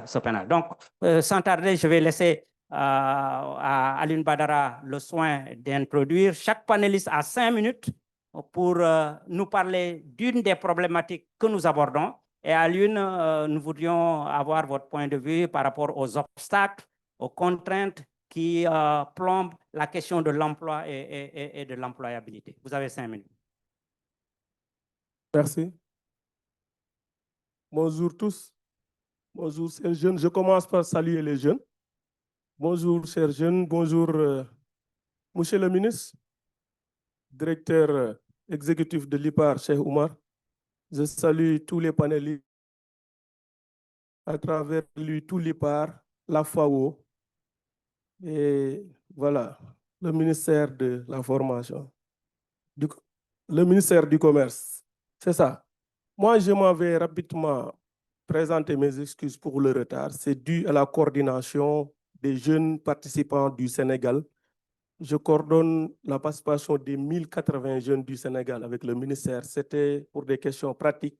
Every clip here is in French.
Ce panel. Donc, sans tarder, je vais laisser à Aline Badara le soin d'introduire. Chaque panéliste a 5 minutes pour nous parler d'une des problématiques que nous abordons. Et à l'une, nous voudrions avoir votre point de vue par rapport aux obstacles, aux contraintes qui plombent la question de l'emploi et de l'employabilité. Vous avez 5 minutes. Merci. Bonjour tous. Bonjour, chers jeunes. Je commence par saluer les jeunes. Bonjour, chers jeunes. Bonjour, monsieur le ministre, directeur exécutif de l'IPAR, Cheikh Oumar. Je salue tous les panélistes, à travers lui, tout l'IPAR, la FAO, et voilà, le ministère de la Formation, le ministère du Commerce. C'est ça. Moi, je m'en vais rapidement présenter mes excuses pour le retard. C'est dû à la coordination des jeunes participants du Sénégal. Je coordonne la participation des 1080 jeunes du Sénégal avec le ministère. C'était pour des questions pratiques.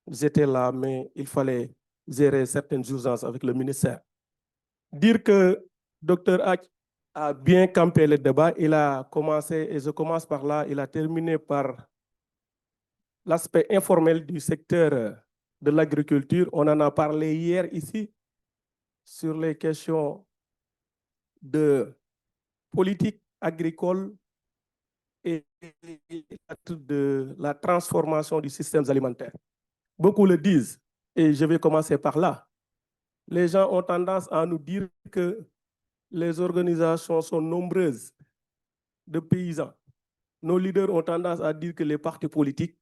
J'étais là, mais il fallait gérer certaines urgences avec le ministère. Dire que Dr H a bien campé le débat, il a commencé, et je commence par là, il a terminé par l'aspect informel du secteur de l'agriculture. On en a parlé hier ici sur les questions de politique agricole et de la transformation du système alimentaire. Beaucoup le disent, et je vais commencer par là. Les gens ont tendance à nous dire que les organisations sont nombreuses de paysans. Nos leaders ont tendance à dire que les partis politiques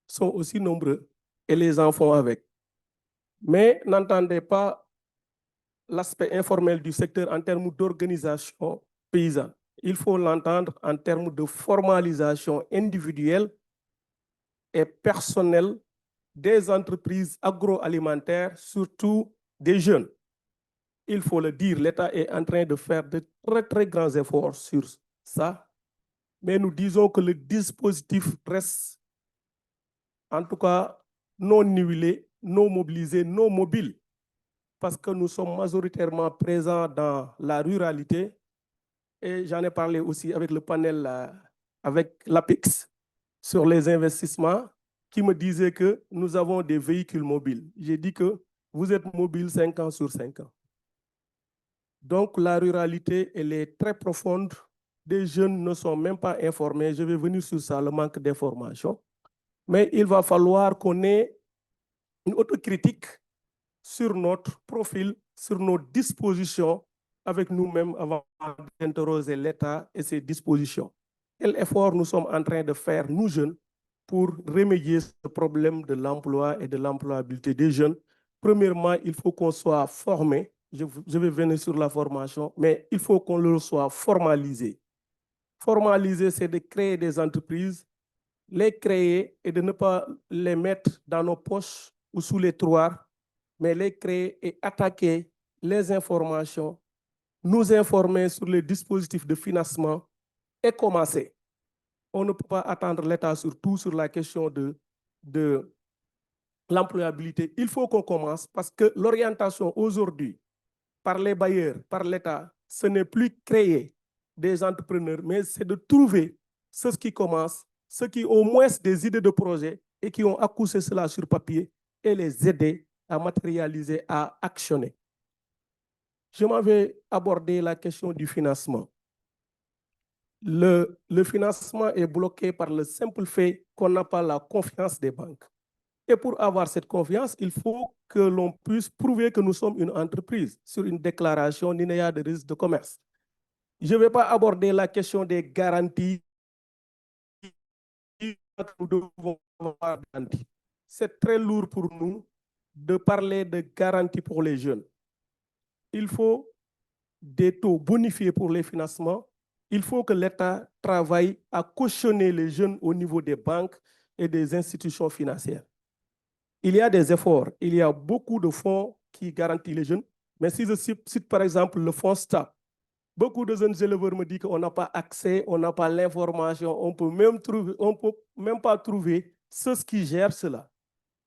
sont aussi nombreux et les en font avec. Mais n'entendez pas l'aspect informel du secteur en termes d'organisation paysanne. Il faut l'entendre en termes de formalisation individuelle et personnelle des entreprises agroalimentaires, surtout des jeunes. Il faut le dire, l'État est en train de faire de très, très grands efforts sur ça. Mais nous disons que le dispositif reste, en tout cas, non nivelé, non mobilisé, non mobile, parce que nous sommes majoritairement présents dans la ruralité. Et j'en ai parlé aussi avec le panel, avec l'APEX, sur les investissements, qui me disait que nous avons des véhicules mobiles. J'ai dit que vous êtes mobile 5 ans sur 5 ans. Donc la ruralité, elle est très profonde. Des jeunes ne sont même pas informés. Je vais venir sur ça, le manque d'information. Mais il va falloir qu'on ait une autocritique sur notre profil, sur nos dispositions avec nous-mêmes avant d'interroger l'État et ses dispositions. Quel effort nous sommes en train de faire, nous jeunes, pour remédier ce problème de l'emploi et de l'employabilité des jeunes? Premièrement, il faut qu'on soit formé. Je vais venir sur la formation, mais il faut qu'on le soit formalisé. Formaliser, c'est de créer des entreprises, les créer et de ne pas les mettre dans nos poches ou sous les tiroirs, mais les créer et attaquer les informations, nous informer sur les dispositifs de financement et commencer. On ne peut pas attendre l'État surtout sur la question de l'employabilité. Il faut qu'on commence parce que l'orientation aujourd'hui par les bailleurs, par l'État, ce n'est plus créer des entrepreneurs, mais c'est de trouver ceux qui commencent, ceux qui ont au moins des idées de projet et qui ont accouché cela sur papier et les aider à matérialiser, à actionner. Je m'en vais aborder la question du financement. Le financement est bloqué par le simple fait qu'on n'a pas la confiance des banques. Et pour avoir cette confiance, il faut que l'on puisse prouver que nous sommes une entreprise sur une déclaration linéaire de risque de commerce. Je ne vais pas aborder la question des garanties. Nous devons avoir des garanties. c'est très lourd pour nous de parler de garantie pour les jeunes. Il faut des taux bonifiés pour les financements. Il faut que l'État travaille à cautionner les jeunes au niveau des banques et des institutions financières. Il y a des efforts, il y a beaucoup de fonds qui garantissent les jeunes, mais si je cite par exemple le fonds STAP, beaucoup de jeunes éleveurs me disent qu'on n'a pas accès, on n'a pas l'information, on peut même pas trouver ceux qui gèrent cela.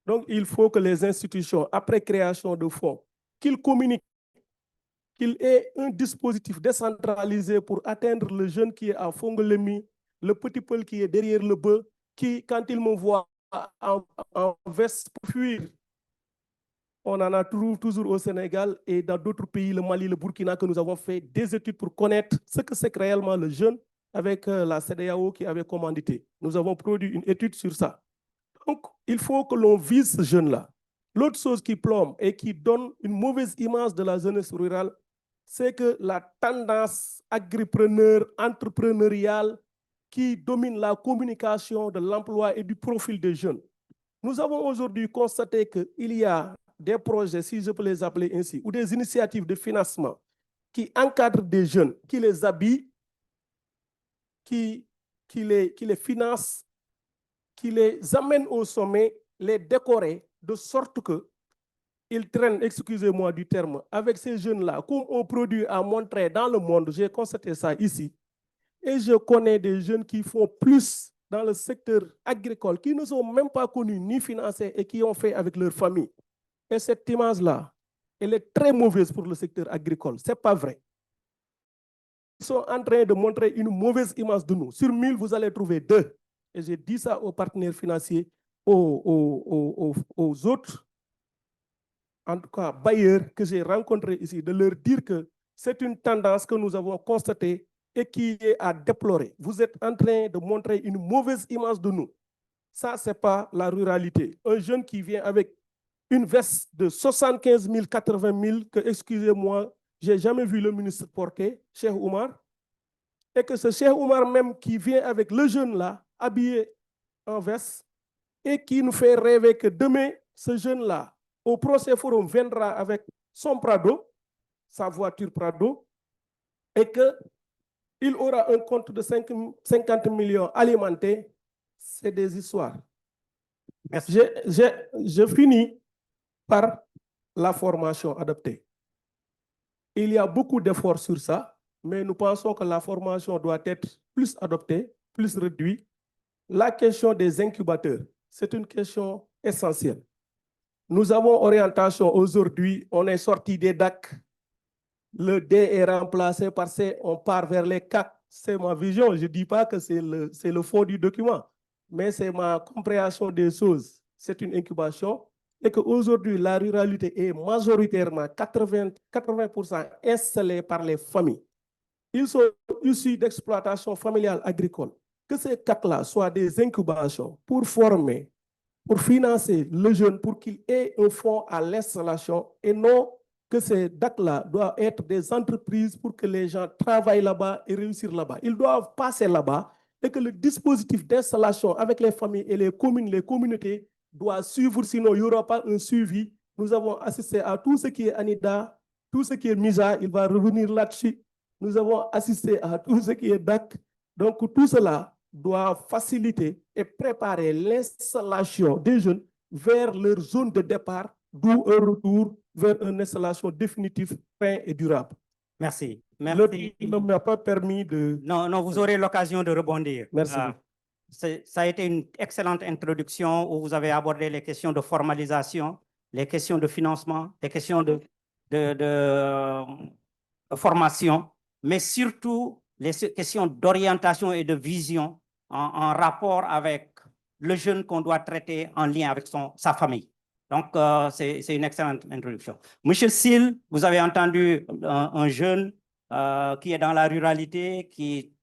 Donc, il faut que les institutions, après création de fonds, qu'ils communiquent, qu'il ait un dispositif décentralisé pour atteindre le jeune qui est à Fongolémi, le petit peul qui est derrière le bœuf, qui, quand il me voit en veste pour fuir, on en a toujours au Sénégal et dans d'autres pays, le Mali, le Burkina, que nous avons fait des études pour connaître ce que c'est réellement le jeune avec la CEDEAO qui avait commandité. Nous avons produit une étude sur ça. Donc, il faut que l'on vise ce jeune-là. L'autre chose qui plombe et qui donne une mauvaise image de la jeunesse rurale, c'est que la tendance entrepreneuriale qui domine la communication de l'emploi et du profil des jeunes. Nous avons aujourd'hui constaté qu'il y a des projets, si je peux les appeler ainsi, ou des initiatives de financement qui encadrent des jeunes, qui les habillent, qui les financent, qui les amènent au sommet, les décorer, de sorte qu'ils traînent, excusez-moi du terme, avec ces jeunes-là, comme on produit à montrer dans le monde, j'ai constaté ça ici, et je connais des jeunes qui font plus dans le secteur agricole, qui ne sont même pas connus ni financés et qui ont fait avec leur famille. Et cette image-là, elle est très mauvaise pour le secteur agricole. Ce n'est pas vrai. Ils sont en train de montrer une mauvaise image de nous. Sur 1000, vous allez trouver 2. Et j'ai dit ça aux partenaires financiers, aux autres, en tout cas bailleurs que j'ai rencontrés ici, de leur dire que c'est une tendance que nous avons constatée et qui est à déplorer. Vous êtes en train de montrer une mauvaise image de nous. Ça, ce n'est pas la ruralité. Un jeune qui vient avec une veste de 75 000, 80 000, que, excusez-moi, je n'ai jamais vu le ministre porter, Cheikh Oumar, et que ce Cheikh Oumar même qui vient avec le jeune là, habillé en veste, et qui nous fait rêver que demain, ce jeune-là, au procès forum, viendra avec son Prado, sa voiture Prado, et qu'il aura un compte de 50 millions alimentés, c'est des histoires. Merci. Je finis par la formation adaptée. Il y a beaucoup d'efforts sur ça, mais nous pensons que la formation doit être plus adoptée, plus réduite. La question des incubateurs, c'est une question essentielle. Nous avons orientation aujourd'hui, on est sorti des DAC. Le D est remplacé par C, on part vers les CAC. C'est ma vision, je ne dis pas que c'est le fond du document, mais c'est ma compréhension des choses. C'est une incubation et qu'aujourd'hui, la ruralité est majoritairement 80% installée par les familles. Ils sont issus d'exploitation familiale agricole. Que ces CAC-là soient des incubations pour former, pour financer le jeune, pour qu'il ait un fonds à l'installation et non que ces DAC-là doivent être des entreprises pour que les gens travaillent là-bas et réussissent là-bas. Ils doivent passer là-bas et que le dispositif d'installation avec les familles et les communes, les communautés doit suivre, sinon il n'y aura pas un suivi. Nous avons assisté à tout ce qui est ANIDA, tout ce qui est MISA, il va revenir là-dessus. Nous avons assisté à tout ce qui est DAC. Donc tout cela doit faciliter et préparer l'installation des jeunes vers leur zone de départ, d'où un retour vers une installation définitive, fin et durable. Merci. Merci. Ne m'a pas permis de... Non, vous aurez l'occasion de rebondir. Merci. Ça a été une excellente introduction où vous avez abordé les questions de formalisation, les questions de financement, les questions de formation, mais surtout les questions d'orientation et de vision en rapport avec le jeune qu'on doit traiter en lien avec sa famille. Donc, c'est une excellente introduction. Monsieur Sil, vous avez entendu un jeune qui est dans la ruralité, qui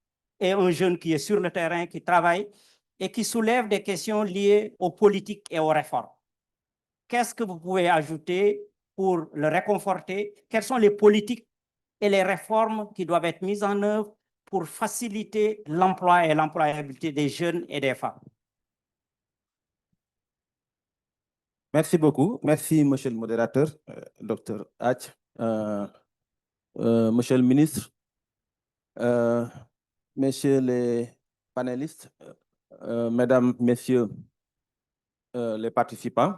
est un jeune qui est sur le terrain, qui travaille et qui soulève des questions liées aux politiques et aux réformes. Qu'est-ce que vous pouvez ajouter pour le réconforter? Quelles sont les politiques et les réformes qui doivent être mises en œuvre pour faciliter l'emploi et l'employabilité des jeunes et des femmes? Merci beaucoup. Merci, monsieur le modérateur, Dr. H. Monsieur le ministre, messieurs les panélistes, mesdames, messieurs les participants.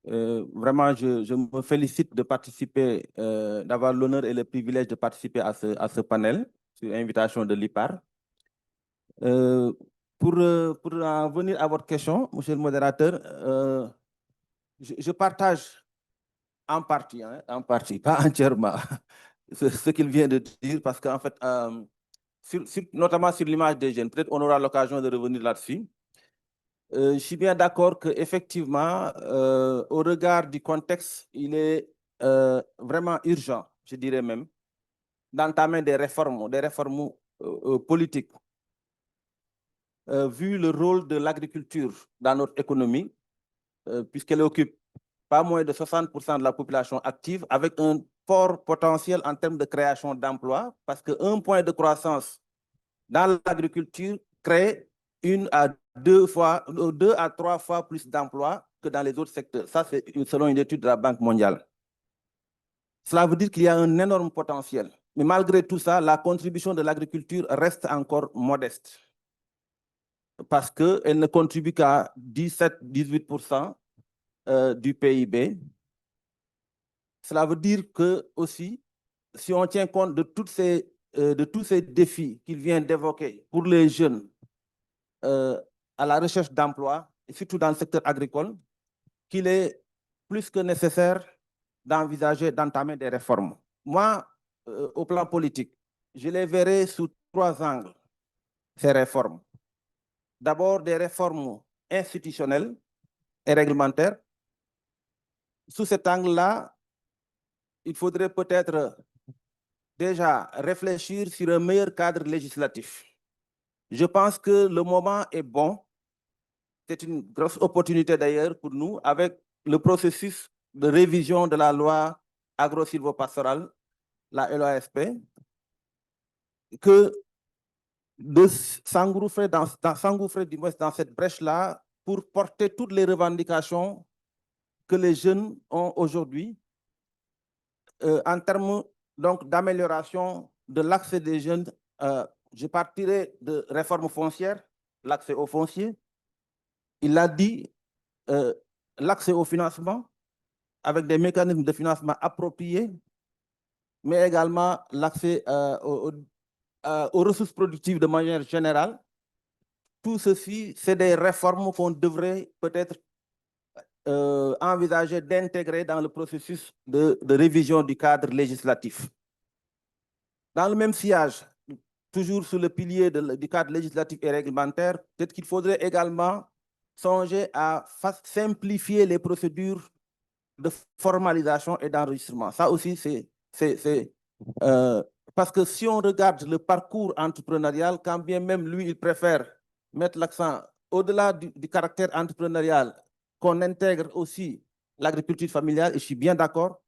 Vraiment, je me félicite de participer, d'avoir l'honneur et le privilège de participer à ce panel sur invitation de l'IPAR. Pour en venir à votre question, monsieur le modérateur, je partage en partie, pas entièrement, ce qu'il vient de dire, parce qu'en fait, notamment sur l'image des jeunes, peut-être on aura l'occasion de revenir là-dessus. Je suis bien d'accord qu'effectivement, au regard du contexte, il est vraiment urgent, je dirais même, d'entamer des réformes politiques. Vu le rôle de l'agriculture dans notre économie, puisqu'elle occupe pas moins de 60% de la population active, avec un fort potentiel en termes de création d'emplois, parce qu'un point de croissance dans l'agriculture crée 2 à 3 fois plus d'emplois que dans les autres secteurs. Ça, c'est selon une étude de la Banque mondiale. Cela veut dire qu'il y a un énorme potentiel. Mais malgré tout ça, la contribution de l'agriculture reste encore modeste, parce qu'elle ne contribue qu'à 17-18% du PIB. Cela veut dire que aussi, si on tient compte de tous ces défis qu'il vient d'évoquer pour les jeunes à la recherche d'emploi, et surtout dans le secteur agricole, qu'il est plus que nécessaire d'envisager, d'entamer des réformes. Moi, au plan politique, je les verrai sous 3 angles, ces réformes. D'abord, des réformes institutionnelles et réglementaires. Sous cet angle-là, il faudrait peut-être déjà réfléchir sur un meilleur cadre législatif. Je pense que le moment est bon. C'est une grosse opportunité d'ailleurs pour nous avec le processus de révision de la loi agro-silvopastorale, la LOASP, que de s'engouffrer dans cette brèche-là pour porter toutes les revendications que les jeunes ont aujourd'hui en termes d'amélioration de l'accès des jeunes. Je partirai de réforme foncière, l'accès au foncier. Il a dit l'accès au financement avec des mécanismes de financement appropriés, mais également l'accès aux ressources productives de manière générale. Tout ceci, c'est des réformes qu'on devrait peut-être envisager d'intégrer dans le processus de révision du cadre législatif. Dans le même sillage, toujours sous le pilier du cadre législatif et réglementaire, peut-être qu'il faudrait également songer à simplifier les procédures de formalisation et d'enregistrement. Ça aussi, parce que si on regarde le parcours entrepreneurial, quand bien même lui, il préfère mettre l'accent au-delà du caractère entrepreneurial, qu'on intègre aussi l'agriculture familiale, et je suis bien d'accord.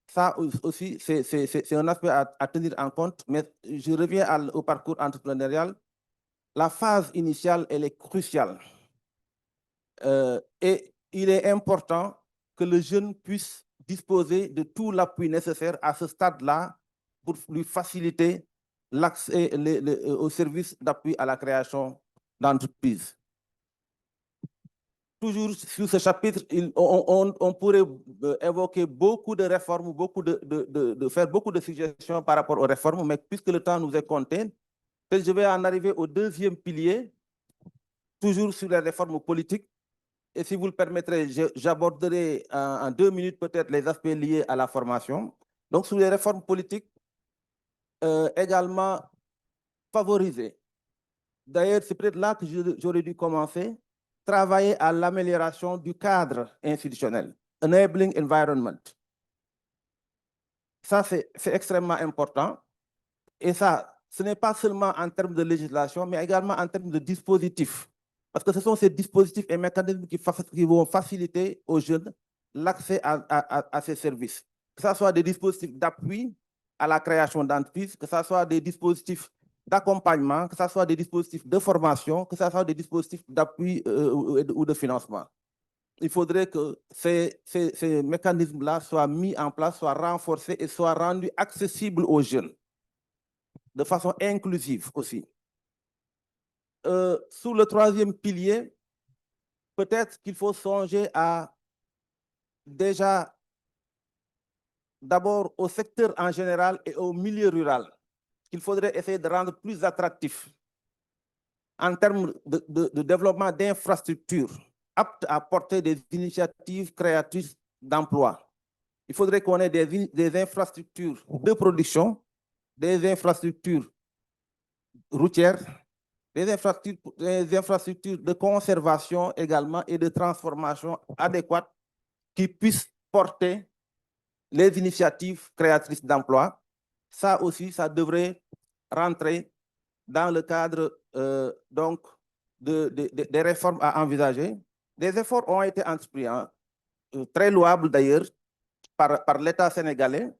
Ça aussi, c'est un aspect à tenir en compte, mais je reviens au parcours entrepreneurial. La phase initiale, elle est cruciale. Et il est important que le jeune puisse disposer de tout l'appui nécessaire à ce stade-là pour lui faciliter l'accès aux services d'appui à la création d'entreprises. Toujours sur ce chapitre, on pourrait évoquer beaucoup de réformes, faire beaucoup de suggestions par rapport aux réformes, mais puisque le temps nous est compté, je vais en arriver au deuxième pilier, toujours sur les réformes politiques. Et si vous le permettrez, j'aborderai en 2 minutes peut-être les aspects liés à la formation. Donc, sur les réformes politiques, également favoriser. D'ailleurs, c'est peut-être là que j'aurais dû commencer. Travailler à l'amélioration du cadre institutionnel, enabling environment. Ça, c'est extrêmement important. Et ça, ce n'est pas seulement en termes de législation, mais également en termes de dispositifs. Parce que ce sont ces dispositifs et mécanismes qui vont faciliter aux jeunes l'accès à ces services. Que ce soit des dispositifs d'appui à la création d'entreprises, que ce soit des dispositifs d'accompagnement, que ce soit des dispositifs de formation, que ce soit des dispositifs d'appui ou de financement. il faudrait que ces mécanismes-là soient mis en place, soient renforcés et soient rendus accessibles aux jeunes, de façon inclusive aussi. Sous le troisième pilier, peut-être qu'il faut songer à déjà d'abord au secteur en général et au milieu rural, qu'il faudrait essayer de rendre plus attractif en termes de développement d'infrastructures aptes à porter des initiatives créatrices d'emploi. Il faudrait qu'on ait des infrastructures de production, des infrastructures routières, des infrastructures de conservation également et de transformation adéquates qui puissent porter les initiatives créatrices d'emploi. Ça aussi, ça devrait rentrer dans le cadre donc des réformes à envisager. Des efforts ont été entrepris, hein, très louables d'ailleurs, par l'État sénégalais,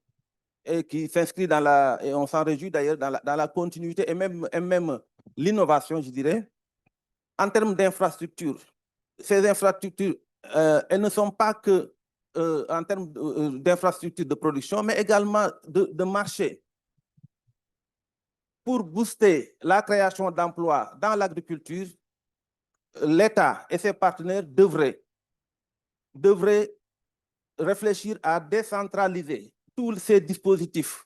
et qui s'inscrit dans la, et on s'en réjouit d'ailleurs, dans la continuité et même l'innovation, je dirais. En termes d'infrastructures, ces infrastructures, elles ne sont pas que en termes d'infrastructures de production, mais également de marché. Pour booster la création d'emplois dans l'agriculture, l'État et ses partenaires devraient réfléchir à décentraliser tous ces dispositifs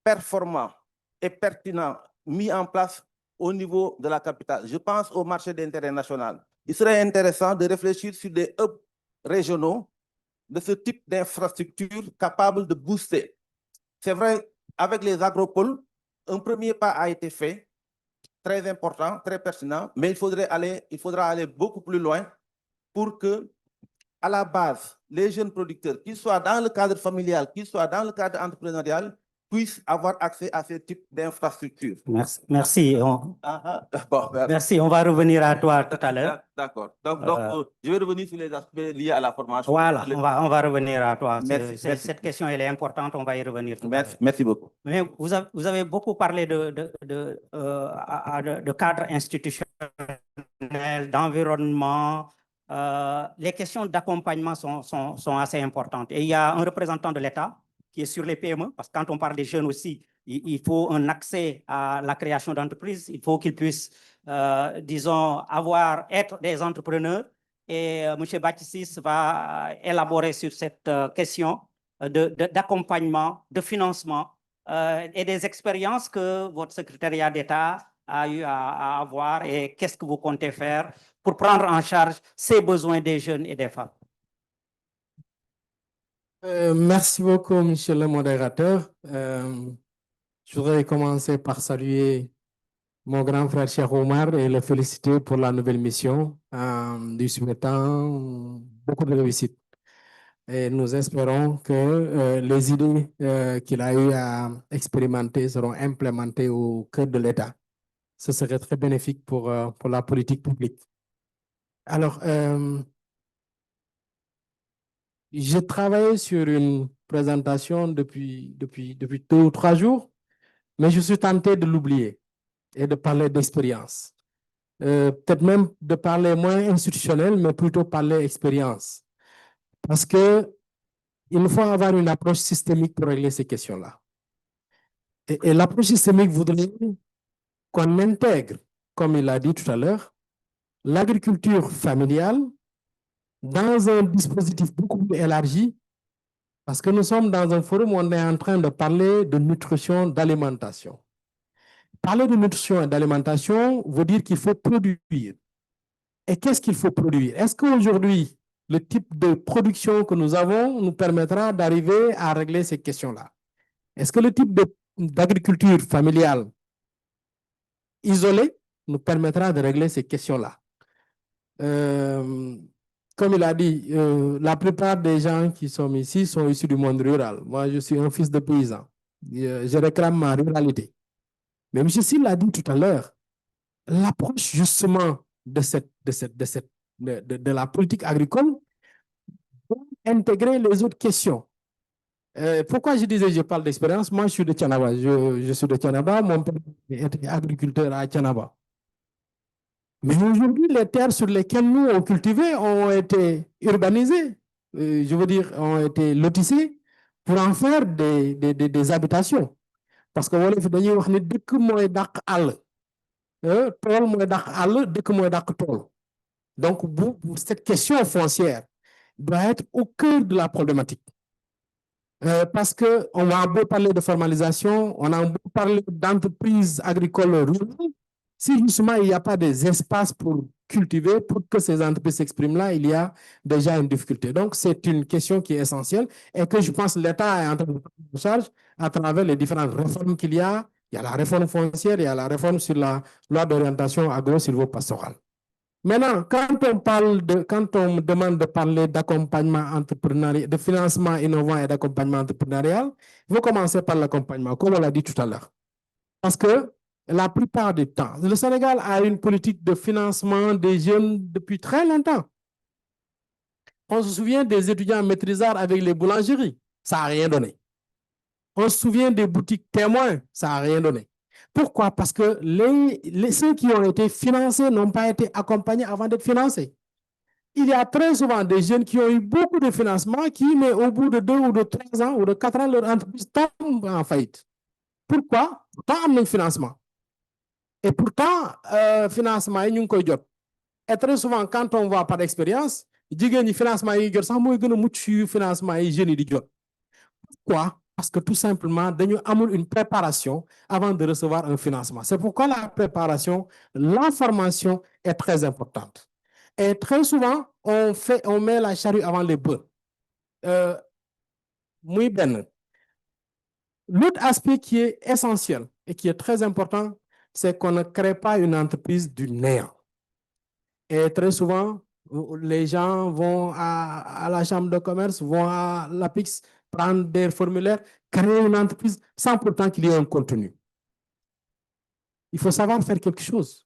performants et pertinents mis en place au niveau de la capitale. Je pense au marché d'intérêt national. Il serait intéressant de réfléchir sur des hubs régionaux de ce type d'infrastructure capable de booster. C'est vrai, avec les agropoles, un premier pas a été fait, très important, très pertinent, mais il faudra aller beaucoup plus loin pour que, à la base, les jeunes producteurs, qu'ils soient dans le cadre familial, qu'ils soient dans le cadre entrepreneurial, puissent avoir accès à ce type d'infrastructure. Merci. Merci. Bon, Merci. On va revenir à toi tout à l'heure. D'accord. Donc, je vais revenir sur les aspects liés à la formation. Voilà, on va revenir à toi. Merci. Cette question, elle est importante, on va y revenir tout à l'heure. Merci beaucoup. Mais vous avez beaucoup parlé de cadre institutionnel, d'environnement. Les questions d'accompagnement sont assez importantes. Et il y a un représentant de l'État qui est sur les PME, parce que quand on parle des jeunes aussi, il faut un accès à la création d'entreprises. Il faut qu'ils puissent, disons, être des entrepreneurs. Et M. Baptistis va élaborer sur cette question d'accompagnement, de financement et des expériences que votre secrétariat d'État a eu à avoir et qu'est-ce que vous comptez faire pour prendre en charge ces besoins des jeunes et des femmes. Merci beaucoup, monsieur le modérateur. Je voudrais commencer par saluer mon grand frère Cheikh Omar et le féliciter pour la nouvelle mission, lui souhaitant beaucoup de réussite. Et nous espérons que les idées qu'il a eu à expérimenter seront implémentées au cœur de l'État. Ce serait très bénéfique pour la politique publique. Alors, j'ai travaillé sur une présentation depuis 2 ou 3 jours, mais je suis tenté de l'oublier et de parler d'expérience. Peut-être même de parler moins institutionnel, mais plutôt parler expérience. Parce que il nous faut avoir une approche systémique pour régler ces questions-là. Et l'approche systémique voudrait qu'on intègre, comme il a dit tout à l'heure, l'agriculture familiale dans un dispositif beaucoup plus élargi, parce que nous sommes dans un forum où on est en train de parler de nutrition, d'alimentation. Parler de nutrition et d'alimentation veut dire qu'il faut produire. Et qu'est-ce qu'il faut produire? Est-ce qu'aujourd'hui, le type de production que nous avons nous permettra d'arriver à régler ces questions-là? Est-ce que le type d'agriculture familiale isolée nous permettra de régler ces questions-là? Comme il a dit, la plupart des gens qui sont ici sont issus du monde rural. Moi, je suis un fils de paysan. Je réclame ma ruralité. Mais M. Sil l'a dit tout à l'heure, l'approche justement de la politique agricole pour intégrer les autres questions. Pourquoi je disais je parle d'expérience? Moi, je suis de Thiénaba. Je suis de Thiénaba. Mon père était agriculteur à Thiénaba. Mais aujourd'hui, les terres sur lesquelles nous on cultivait ont été urbanisées, je veux dire, ont été lotissées pour en faire des habitations. Parce que wolof dañuy wax ni dëkk mooy dàq àll, tool mooy dàq àll, dëkk mooy dàq tool. Donc, cette question foncière doit être au cœur de la problématique. Parce qu'on a beau parler de formalisation, on a beau parler d'entreprises agricoles rurales, si justement il n'y a pas des espaces pour cultiver, pour que ces entreprises s'expriment là, il y a déjà une difficulté. Donc, c'est une question qui est essentielle et que je pense que l'État est en train de prendre en charge à travers les différentes réformes qu'il y a. Il y a la réforme foncière, il y a la réforme sur la loi d'orientation agro-silvopastorale. Maintenant, quand on me demande de parler d'accompagnement entrepreneurial, de financement innovant et d'accompagnement entrepreneurial, il faut commencer par l'accompagnement, comme on l'a dit tout à l'heure. Parce que la plupart du temps, le Sénégal a une politique de financement des jeunes depuis très longtemps. On se souvient des étudiants maîtrisards avec les boulangeries, ça n'a rien donné. On se souvient des boutiques témoins, ça n'a rien donné. Pourquoi? Parce que ceux qui ont été financés n'ont pas été accompagnés avant d'être financés. Il y a très souvent des jeunes qui ont eu beaucoup de financement qui, mais au bout de 2 ou de 3 ans ou de 4 ans, leur entreprise tombe en faillite. Pourquoi? Pourtant, on a un financement. Et pourtant, financement, il y a un. Et très souvent, quand on voit par expérience, il y a un financement, il y a un financement, il y a Pourquoi? Parce que tout simplement, nous avons une préparation avant de recevoir un financement. C'est pourquoi la préparation, la formation est très importante. Et très souvent, on met la charrue avant les bœufs. L'autre aspect qui est essentiel et qui est très important, c'est qu'on ne crée pas une entreprise du néant. Et très souvent, les gens vont à la chambre de commerce, vont à l'APIX, prendre des formulaires, créer une entreprise sans pourtant qu'il y ait un contenu. Il faut savoir faire quelque chose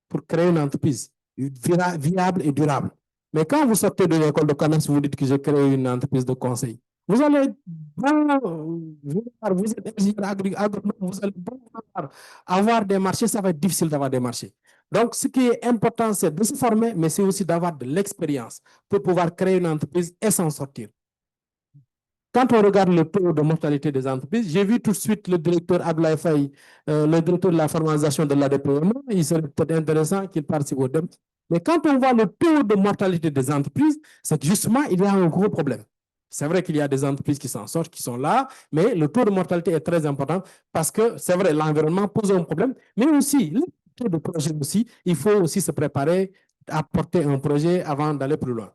pour créer une entreprise viable et durable. Mais quand vous sortez de l'école de commerce, vous dites que j'ai créé une entreprise de conseil. Vous allez avoir des marchés, ça va être difficile d'avoir des marchés. Donc, ce qui est important, c'est de se former, mais c'est aussi d'avoir de l'expérience pour pouvoir créer une entreprise et s'en sortir. Quand on regarde le taux de mortalité des entreprises, j'ai vu tout de suite le directeur Abdoulaye Faye, le directeur de la formalisation de l'ADPME, il serait peut-être intéressant qu'il participe au débat. Mais quand on voit le taux de mortalité des entreprises, c'est que justement, il y a un gros problème. C'est vrai qu'il y a des entreprises qui s'en sortent, qui sont là, mais le taux de mortalité est très important parce que, c'est vrai, l'environnement pose un problème, mais aussi, le taux de projet aussi, il faut aussi se préparer à porter un projet avant d'aller plus loin.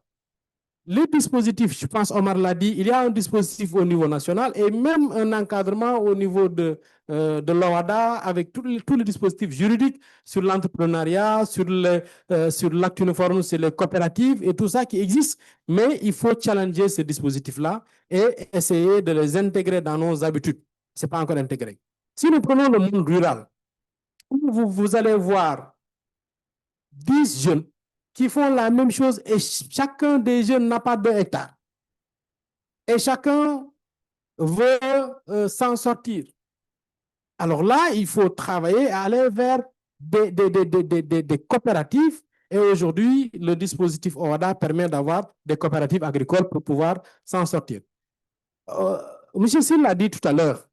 Les dispositifs, je pense, Omar l'a dit, il y a un dispositif au niveau national et même un encadrement au niveau de l'OADA avec tous les dispositifs juridiques sur l'entrepreneuriat, sur l'acte uniforme, sur les coopératives et tout ça qui existe. Mais il faut challenger ces dispositifs-là et essayer de les intégrer dans nos habitudes. Ce n'est pas encore intégré. Si nous prenons le monde rural, vous allez voir 10 jeunes qui font la même chose et chacun des jeunes n'a pas 2 hectares. Et chacun veut s'en sortir. Alors là, il faut travailler à aller vers des coopératives. Et aujourd'hui, le dispositif OADA permet d'avoir des coopératives agricoles pour pouvoir s'en sortir. Monsieur Sil l'a dit tout à l'heure,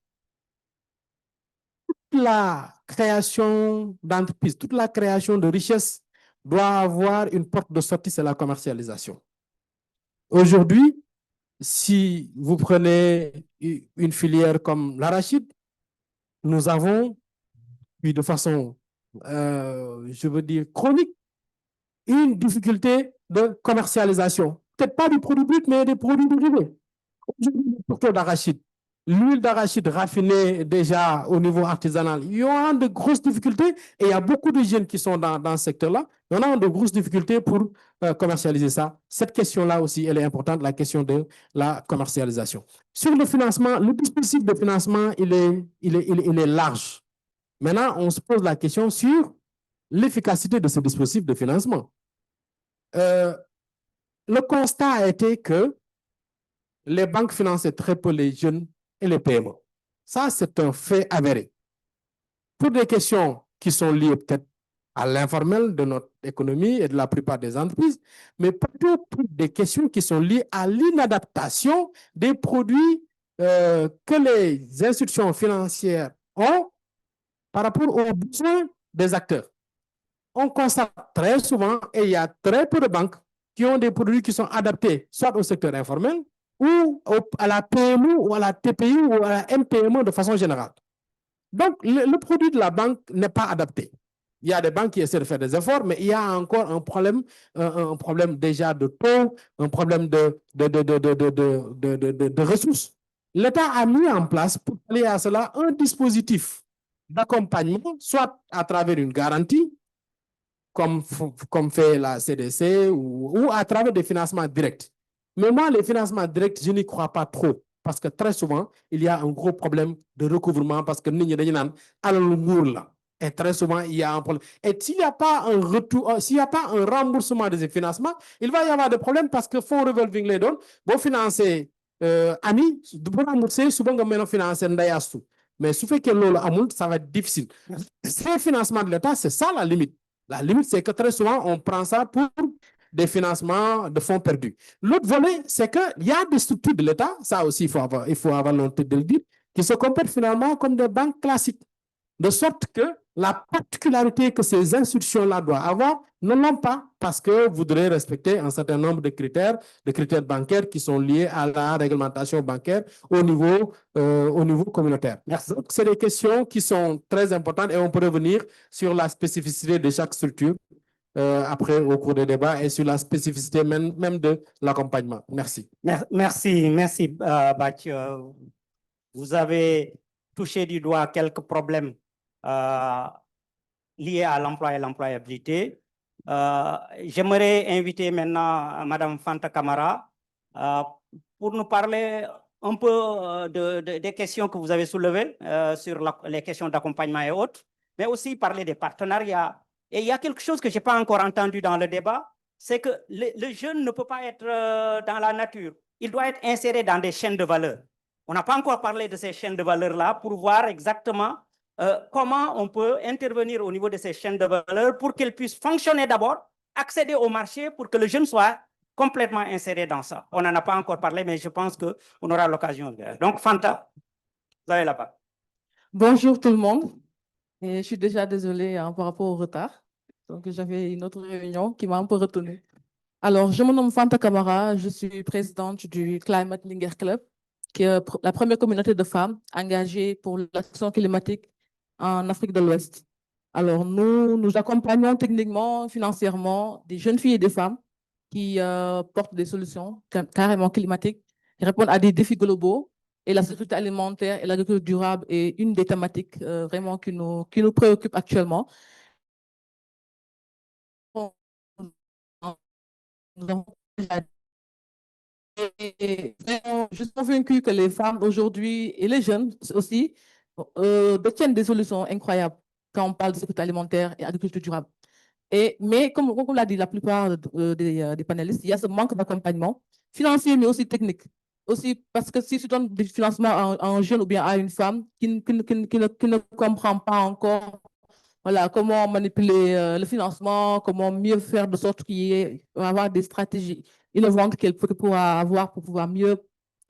toute la création d'entreprises, toute la création de richesses doit avoir une porte de sortie, c'est la commercialisation. Aujourd'hui, si vous prenez une filière comme l'arachide, nous avons, puis de façon, je veux dire, chronique, une difficulté de commercialisation. Peut-être pas du produit brut, mais des produits dérivés. Aujourd'hui, le pourtour d'arachide, l'huile d'arachide raffinée déjà au niveau artisanal, il y a de grosses difficultés et il y a beaucoup de jeunes qui sont dans ce secteur-là. On a de grosses difficultés pour commercialiser ça. Cette question-là aussi, elle est importante, la question de la commercialisation. Sur le financement, le dispositif de financement, il est large. Maintenant, on se pose la question sur l'efficacité de ce dispositif de financement. Le constat a été que les banques finançaient très peu les jeunes et les PME. Ça, c'est un fait avéré. Pour des questions qui sont liées peut-être à l'informel de notre économie et de la plupart des entreprises, mais plutôt pour des questions qui sont liées à l'inadaptation des produits que les institutions financières ont par rapport aux besoins des acteurs. On constate très souvent, et il y a très peu de banques qui ont des produits qui sont adaptés soit au secteur informel ou à la PME ou à la TPI ou à la MPME de façon générale. Donc, le produit de la banque n'est pas adapté. Il y a des banques qui essaient de faire des efforts, mais il y a encore un problème déjà de taux, un problème de ressources. L'État a mis en place, pour aller à cela, un dispositif d'accompagnement, soit à travers une garantie, comme fait la CDC, ou à travers des financements directs. Mais moi, les financements directs, je n'y crois pas trop. Parce que très souvent, il y a un gros problème de recouvrement parce que et très souvent, il y a un problème. Et s'il n'y a pas un retour, s'il n'y a pas un remboursement de ces financements, il va y avoir des problèmes parce que fonds revolving les donne, vous financez Ami, vous remboursez, souvent vous financez Ndayastu. Mais si vous faites que ça va être difficile. Ces financements de l'État, c'est ça la limite. La limite, c'est que très souvent, on prend ça pour des financements de fonds perdus. L'autre volet, c'est qu'il y a des structures de l'État, ça aussi, il faut avoir l'honnêteté de le dire, qui se comportent finalement comme des banques classiques. De sorte que la particularité que ces institutions-là doivent avoir ne l'ont pas parce que vous devrez respecter un certain nombre de critères bancaires qui sont liés à la réglementation bancaire au niveau communautaire. Merci. Donc, c'est des questions qui sont très importantes et on peut revenir sur la spécificité de chaque structure après au cours des débats et sur la spécificité même de l'accompagnement. Merci. Merci, Bach. Vous avez touché du doigt quelques problèmes liés à l'emploi et l'employabilité. J'aimerais inviter maintenant Madame Fanta Camara pour nous parler un peu des questions que vous avez soulevées sur les questions d'accompagnement et autres, mais aussi parler des partenariats. Et il y a quelque chose que je n'ai pas encore entendu dans le débat, c'est que le jeune ne peut pas être dans la nature. Il doit être inséré dans des chaînes de valeur. On n'a pas encore parlé de ces chaînes de valeur-là pour voir exactement comment on peut intervenir au niveau de ces chaînes de valeur pour qu'elles puissent fonctionner d'abord, accéder au marché pour que le jeune soit complètement inséré dans ça. On n'en a pas encore parlé, mais je pense qu'on aura l'occasion de faire. Donc, Fanta, vous avez la parole. Bonjour tout le monde. Et je suis déjà désolée par rapport au retard. Donc, j'avais une autre réunion qui m'a un peu retenue. Alors, je me nomme Fanta Camara, je suis présidente du Climate Linger Club, qui est la première communauté de femmes engagées pour l'action climatique en Afrique de l'Ouest. Alors, nous accompagnons techniquement, financièrement des jeunes filles et des femmes qui portent des solutions carrément climatiques, qui répondent à des défis globaux. Et la sécurité alimentaire et l'agriculture durable est une des thématiques vraiment qui nous préoccupe actuellement. Je suis convaincue que les femmes aujourd'hui et les jeunes aussi détiennent des solutions incroyables quand on parle de sécurité alimentaire et agriculture durable. Mais comme l'a dit la plupart des panélistes, il y a ce manque d'accompagnement financier, mais aussi technique. Aussi parce que si tu donnes du financement à un jeune ou bien à une femme qui ne comprend pas encore comment manipuler le financement, comment mieux faire de sorte qu'il y ait avoir des stratégies innovantes qu'elle pourra avoir pour pouvoir mieux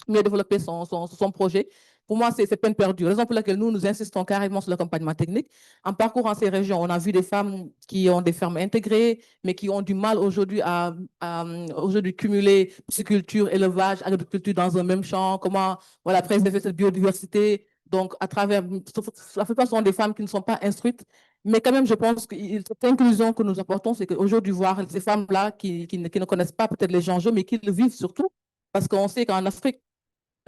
développer son projet. Pour moi, c'est peine perdue. Raison pour laquelle nous insistons carrément sur l'accompagnement technique. En parcourant ces régions, on a vu des femmes qui ont des fermes intégrées, mais qui ont du mal aujourd'hui à cumuler pisciculture, élevage, agriculture dans un même champ, comment préserver cette biodiversité. Donc, à travers, la plupart sont des femmes qui ne sont pas instruites, mais quand même, je pense que cette inclusion que nous apportons, c'est qu'aujourd'hui, voir ces femmes-là qui ne connaissent pas peut-être les enjeux, mais qui le vivent surtout, parce qu'on sait qu'en Afrique,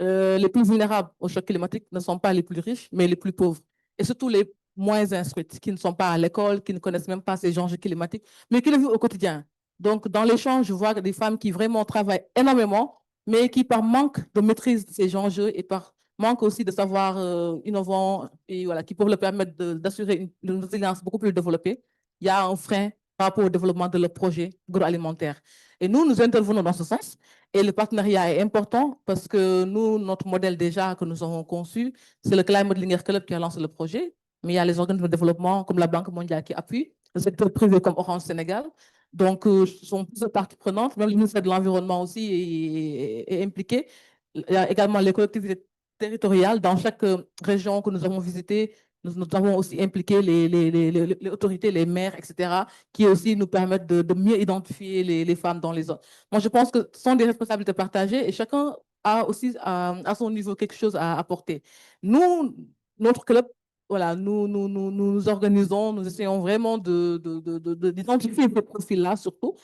les plus vulnérables au choc climatique ne sont pas les plus riches, mais les plus pauvres. Et surtout les moins instruites, qui ne sont pas à l'école, qui ne connaissent même pas ces enjeux climatiques, mais qui le vivent au quotidien. Donc, dans l'échange, je vois des femmes qui vraiment travaillent énormément, mais qui, par manque de maîtrise de ces enjeux et par manque aussi de savoir innovant, et qui peuvent leur permettre d'assurer une résilience beaucoup plus développée, il y a un frein par rapport au développement de leur projet agroalimentaire. Et nous intervenons dans ce sens. Et le partenariat est important parce que notre modèle déjà que nous avons conçu, c'est le Climate Linger Club qui a lancé le projet, mais il y a les organismes de développement comme la Banque mondiale qui appuient. le secteur privé comme Orange Sénégal. Donc, ce sont plusieurs parties prenantes. Même le ministère de l'Environnement aussi est impliqué. Il y a également les collectivités territoriales. Dans chaque région que nous avons visitée, nous avons aussi impliqué les autorités, les maires, etc., qui aussi nous permettent de mieux identifier les femmes dans les zones. Moi, je pense que ce sont des responsabilités partagées et chacun a aussi à son niveau quelque chose à apporter. Nous, notre club, voilà, nous organisons, nous essayons vraiment d'identifier ces profils-là surtout.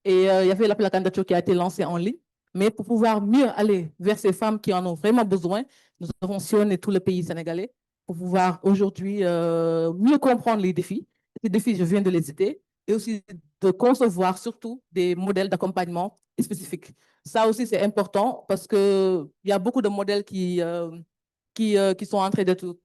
Et il y avait la candidature qui a été lancée en ligne. Mais pour pouvoir mieux aller vers ces femmes qui en ont vraiment besoin, nous avons sillonné tout le pays sénégalais pour pouvoir aujourd'hui mieux comprendre les défis. Ces défis, je viens de les citer, et aussi de concevoir surtout des modèles d'accompagnement spécifiques. Ça aussi, c'est important parce qu'il y a beaucoup de modèles qui sont en train d'être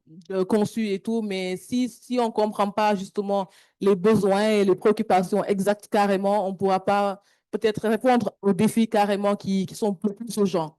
conçus et tout, mais si on ne comprend pas justement les besoins et les préoccupations exactes carrément, on ne pourra pas peut-être répondre aux défis carrément qui sont plus urgents.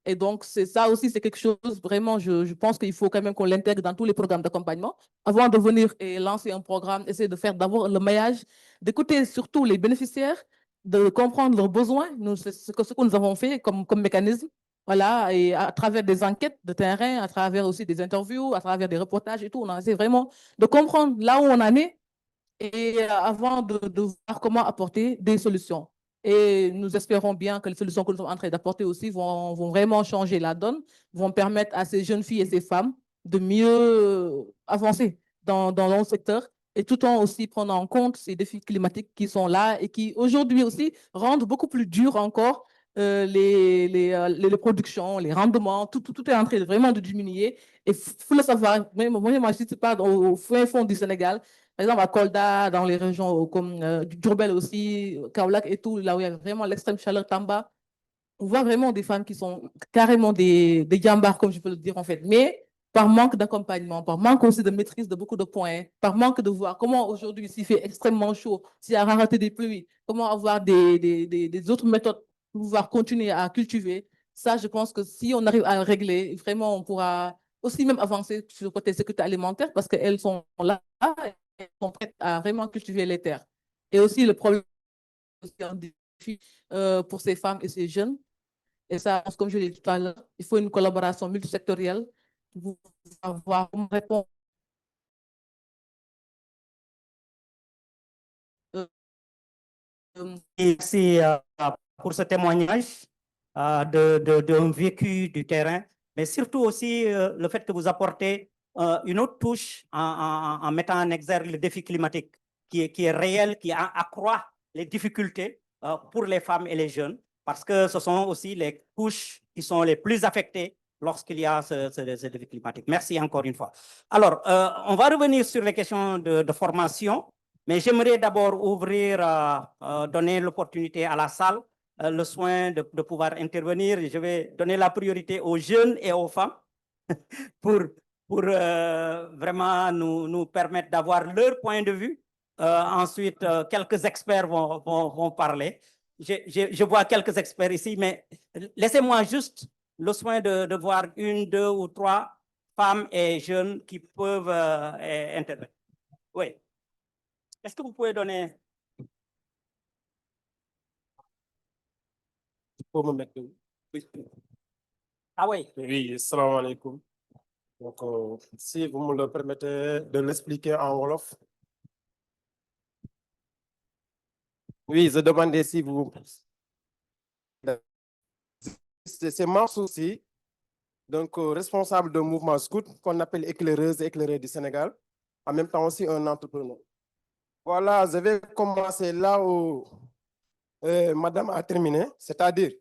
Et donc, ça aussi, c'est quelque chose, vraiment, je pense qu'il faut quand même qu'on l'intègre dans tous les programmes d'accompagnement. Avant de venir et lancer un programme, essayer de faire d'abord le maillage, d'écouter surtout les bénéficiaires, de comprendre leurs besoins. C'est ce que nous avons fait comme mécanisme. Voilà, et à travers des enquêtes de terrain, à travers aussi des interviews, à travers des reportages et tout, on a essayé vraiment de comprendre là où on en est et avant de voir comment apporter des solutions. Et nous espérons bien que les solutions que nous sommes en train d'apporter aussi vont vraiment changer la donne, vont permettre à ces jeunes filles et ces femmes de mieux avancer dans le secteur et tout en aussi prendre en compte ces défis climatiques qui sont là et qui aujourd'hui aussi rendent beaucoup plus dur encore les productions, les rendements, tout est en train de vraiment de diminuer. Et il faut le savoir, moi, je ne suis pas au fin fond du Sénégal. Par exemple, à Kolda, dans les régions comme Diourbel aussi, Kaolack et tout, là où il y a vraiment l'extrême chaleur Tamba, on voit vraiment des femmes qui sont carrément des jambars, comme je peux le dire en fait. Mais par manque d'accompagnement, par manque aussi de maîtrise de beaucoup de points, par manque de voir comment aujourd'hui, s'il fait extrêmement chaud, s'il y a rareté des pluies, comment avoir des autres méthodes pour pouvoir continuer à cultiver. Ça, je pense que si on arrive à le régler, vraiment, on pourra aussi même avancer sur le côté sécurité alimentaire parce qu'elles sont là, elles sont prêtes à vraiment cultiver les terres. Et aussi, le problème, c'est un défi pour ces femmes et ces jeunes. Et ça, comme je l'ai dit tout à l'heure, il faut une collaboration multisectorielle pour avoir une réponse. Merci pour ce témoignage d'un vécu du terrain, mais surtout aussi le fait que vous apportez une autre touche en mettant en exergue le défi climatique qui est réel, qui accroît les difficultés pour les femmes et les jeunes, parce que ce sont aussi les couches qui sont les plus affectées lorsqu'il y a ce défi climatique. Merci encore une fois. Alors, on va revenir sur les questions de formation. Mais j'aimerais d'abord ouvrir, donner l'opportunité à la salle, le soin de pouvoir intervenir. Je vais donner la priorité aux jeunes et aux femmes pour vraiment nous permettre d'avoir leur point de vue. Ensuite, quelques experts vont parler. Je vois quelques experts ici, mais laissez-moi juste le soin de voir une, deux ou trois femmes et jeunes qui peuvent intervenir. Oui. Est-ce que vous pouvez donner... Pour me mettre... Ah oui. Oui, salam alaikum. Donc, si vous me le permettez de l'expliquer en Wolof. Oui, je demandais si vous... C'est Mansour Sy, donc responsable d'un mouvement scout qu'on appelle Éclaireuse et Éclairé du Sénégal, en même temps aussi un entrepreneur. Voilà, je vais commencer là où Madame a terminé, c'est-à-dire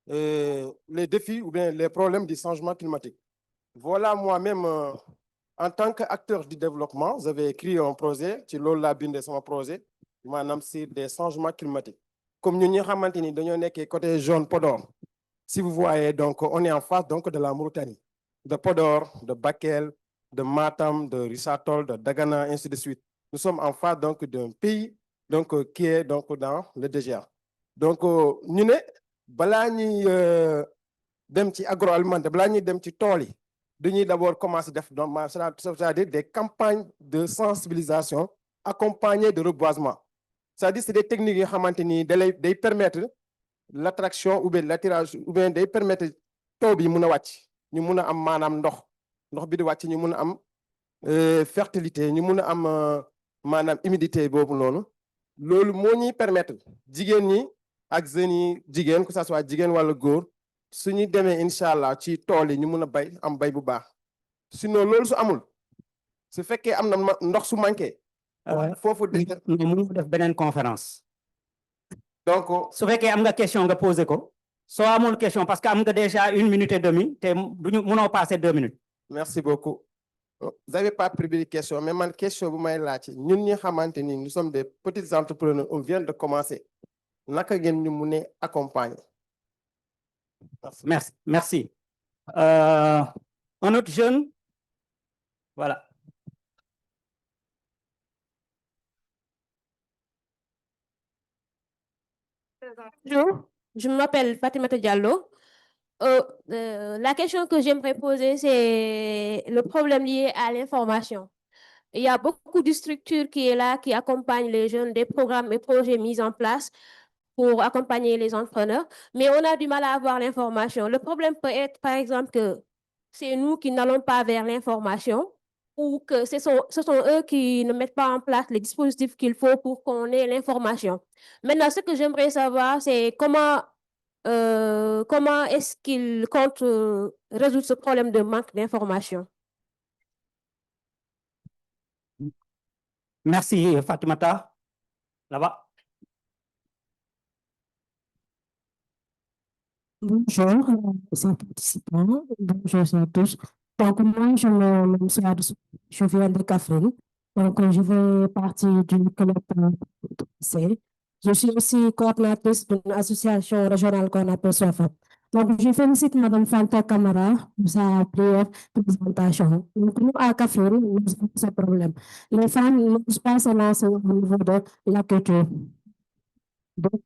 les défis ou bien les problèmes du changement climatique. Voilà, moi-même, en tant qu'acteur du développement, j'avais écrit un projet, ci loolu laa bindee sama projet, maanaam sur des changements climatiques. Comme nous ñi xamante ni dañoo nekkee côté zone Podor. Si vous voyez, donc, on est en face donc, de la Mauritanie, de Podor, de Bakel, de Matam, de Richard-Toll, de Dagana, ainsi de suite. Nous sommes en face donc d'un pays donc, qui est donc, dans le DGA. Donc, nous ne balaa ñuy dem ci agroalimentaire balaa ñuy dem ci tool yi dañuy d'abord commencer def donc c'est-à-dire des campagnes de sensibilisation accompagné de reboisement. C'est-à-dire c'est des techniques qui day permettre l'attraction ou bien l'attirage ou bien day permettre taw bi mun a wàcc ñu mun a am maanaam ndox bi di wàcc ñu mun a am fertilité ñu mun a am maanaam humidité boobu noonu loolu moo ñuy permettre jigéen ñi ak jeunes yi jigéen que ça soit jigéen wala góor suñu demee incha allah ci tool yi ñu mun a bay am bay bu baax sinon loolu su amul su fekkee am na ndox su manqué. foofu mu def beneen conférence. donc su fekkee am nga question nga posé ko soo amul question parce que am nga déjà 1 minute et demie te duñu mënoo passer 2 minutes. Merci beaucoup. Vous n'avez pas pris de question, mais ma question vous m'avez là. Nous sommes des petits entrepreneurs, on vient de commencer. Naka ngeen ñu mëne accompagner. Merci. Merci. Un autre jeune. Voilà. Bonjour, je m'appelle Fatimata Diallo. La question que j'aimerais poser, c'est le problème lié à l'information. Il y a beaucoup de structures qui est là, qui accompagnent les jeunes, des programmes et projets mis en place pour accompagner les entrepreneurs, mais on a du mal à avoir l'information. Le problème peut être, par exemple, que c'est nous qui n'allons pas vers l'information ou que ce sont eux qui ne mettent pas en place les dispositifs qu'il faut pour qu'on ait l'information. Maintenant, ce que j'aimerais savoir, c'est comment est-ce qu'ils comptent résoudre ce problème de manque d'information? Merci, Fatimata. Là-bas. Bonjour, chers participants. Bonjour à tous. Donc, moi, je viens de Kaffrine. Donc, je fais partie du club C. Je suis aussi coordinatrice d'une association régionale qu'on appelle SOFAP. Donc, je félicite Mme Fanta Camara pour sa première présentation. Donc, nous, à Kaffrine, nous avons ce problème. Les femmes n'osent pas se lancer au niveau de la culture. Donc,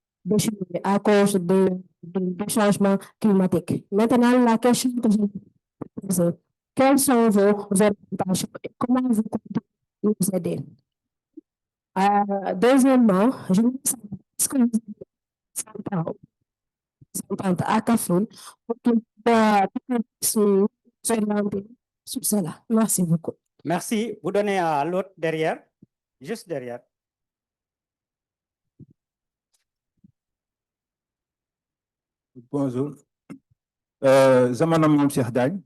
à cause des changements climatiques. Maintenant, la question que je vous pose, quelles sont vos orientations et comment vous comptez nous aider? Deuxièmement, je veux savoir, est-ce que vous s'entendent à Kaffrine pour que s'orienter sur cela? Merci beaucoup. Merci. Vous donnez à l'autre derrière, juste derrière. Bonjour. Je me nomme Cheikh Diagne.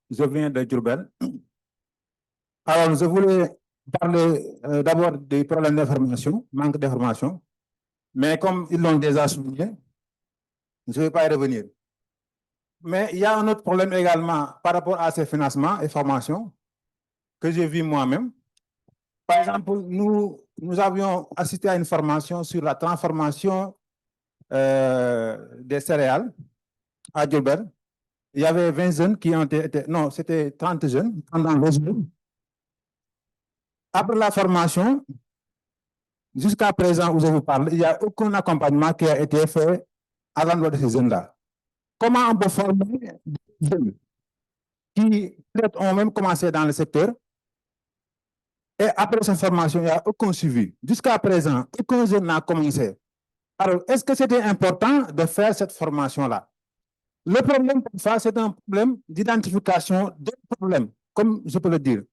Je viens de Diourbel. Alors, je voulais parler d'abord des problèmes d'information, manque d'information. Mais comme ils l'ont déjà souligné, je ne vais pas y revenir. Mais il y a un autre problème également par rapport à ces financements et formations que j'ai vu moi-même. Par exemple, nous avions assisté à une formation sur la transformation des céréales à Diourbel. Il y avait 20 jeunes qui ont été, non, c'était 30 jeunes pendant 2 jours. Après la formation, jusqu'à présent où je vous parle, il n'y a aucun accompagnement qui a été fait à l'endroit de ces jeunes-là. Comment on peut former des jeunes qui peut-être ont même commencé dans le secteur et après cette formation, il n'y a aucun suivi. Jusqu'à présent, aucun jeune n'a commencé. Alors, est-ce que c'était important de faire cette formation-là? Le problème pour ça, c'est un problème d'identification des problèmes, comme je peux le dire.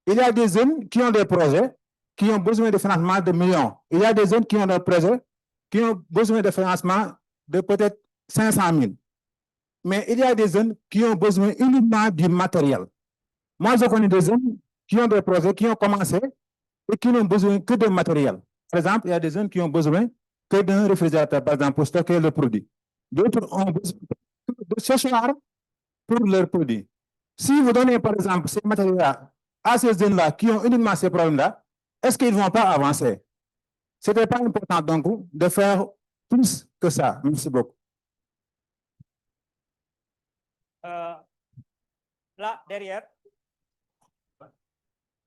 Il y a des jeunes qui ont des projets, qui ont besoin de financement de millions. Il y a des jeunes qui ont des projets, qui ont besoin de financement de peut-être 500 000. Mais il y a des jeunes qui ont besoin uniquement du matériel. Moi, je connais des jeunes qui ont des projets, qui ont commencé et qui n'ont besoin que de matériel. Par exemple, il y a des jeunes qui ont besoin que d'un réfrigérateur, par exemple, pour stocker le produit. D'autres ont besoin de séchoir pour leurs produits. Si vous donnez, par exemple, ces matériels-là à ces jeunes-là qui ont uniquement ces problèmes-là, est-ce qu'ils ne vont pas avancer? Ce n'était pas important, donc, de faire plus que ça. Merci beaucoup. Là, derrière.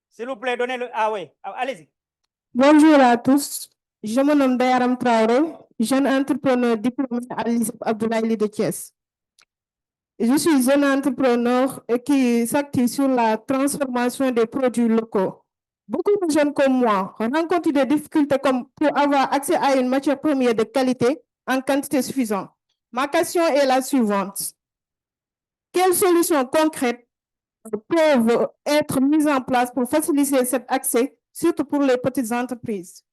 S'il vous plaît, donnez-le. Ah oui, allez-y. Bonjour à tous. Je me nomme Dayaram Traoré, jeune entrepreneur diplômé à l'ISEP Abdoulaye de Thiès. Je suis un entrepreneur qui s'active sur la transformation des produits locaux. Beaucoup de jeunes comme moi rencontrent des difficultés comme pour avoir accès à une matière première de qualité en quantité suffisante. Ma question est la suivante. Quelles solutions concrètes peuvent être mises en place pour faciliter cet accès, surtout pour les petites entreprises?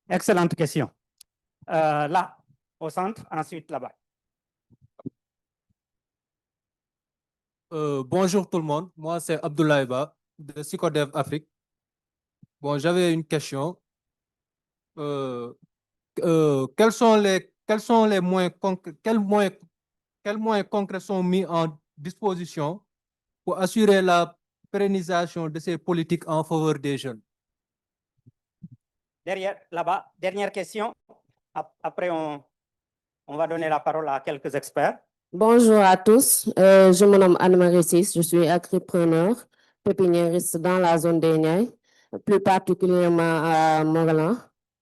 Excellente question. Là, au centre, ensuite là-bas. Bonjour tout le monde, moi c'est Abdoulaye Ba de Psychodev Afrique. Bon, j'avais une question. Quels sont les moyens concrets, quels moyens concrets sont mis en disposition pour assurer la pérennisation de ces politiques en faveur des jeunes? Derrière, là-bas, dernière question. Après, on va donner la parole à quelques experts. Bonjour à tous, je me nomme Anne-Marie Sis, je suis agripreneur, pépiniériste dans la zone des Niayes, plus particulièrement à Morlan,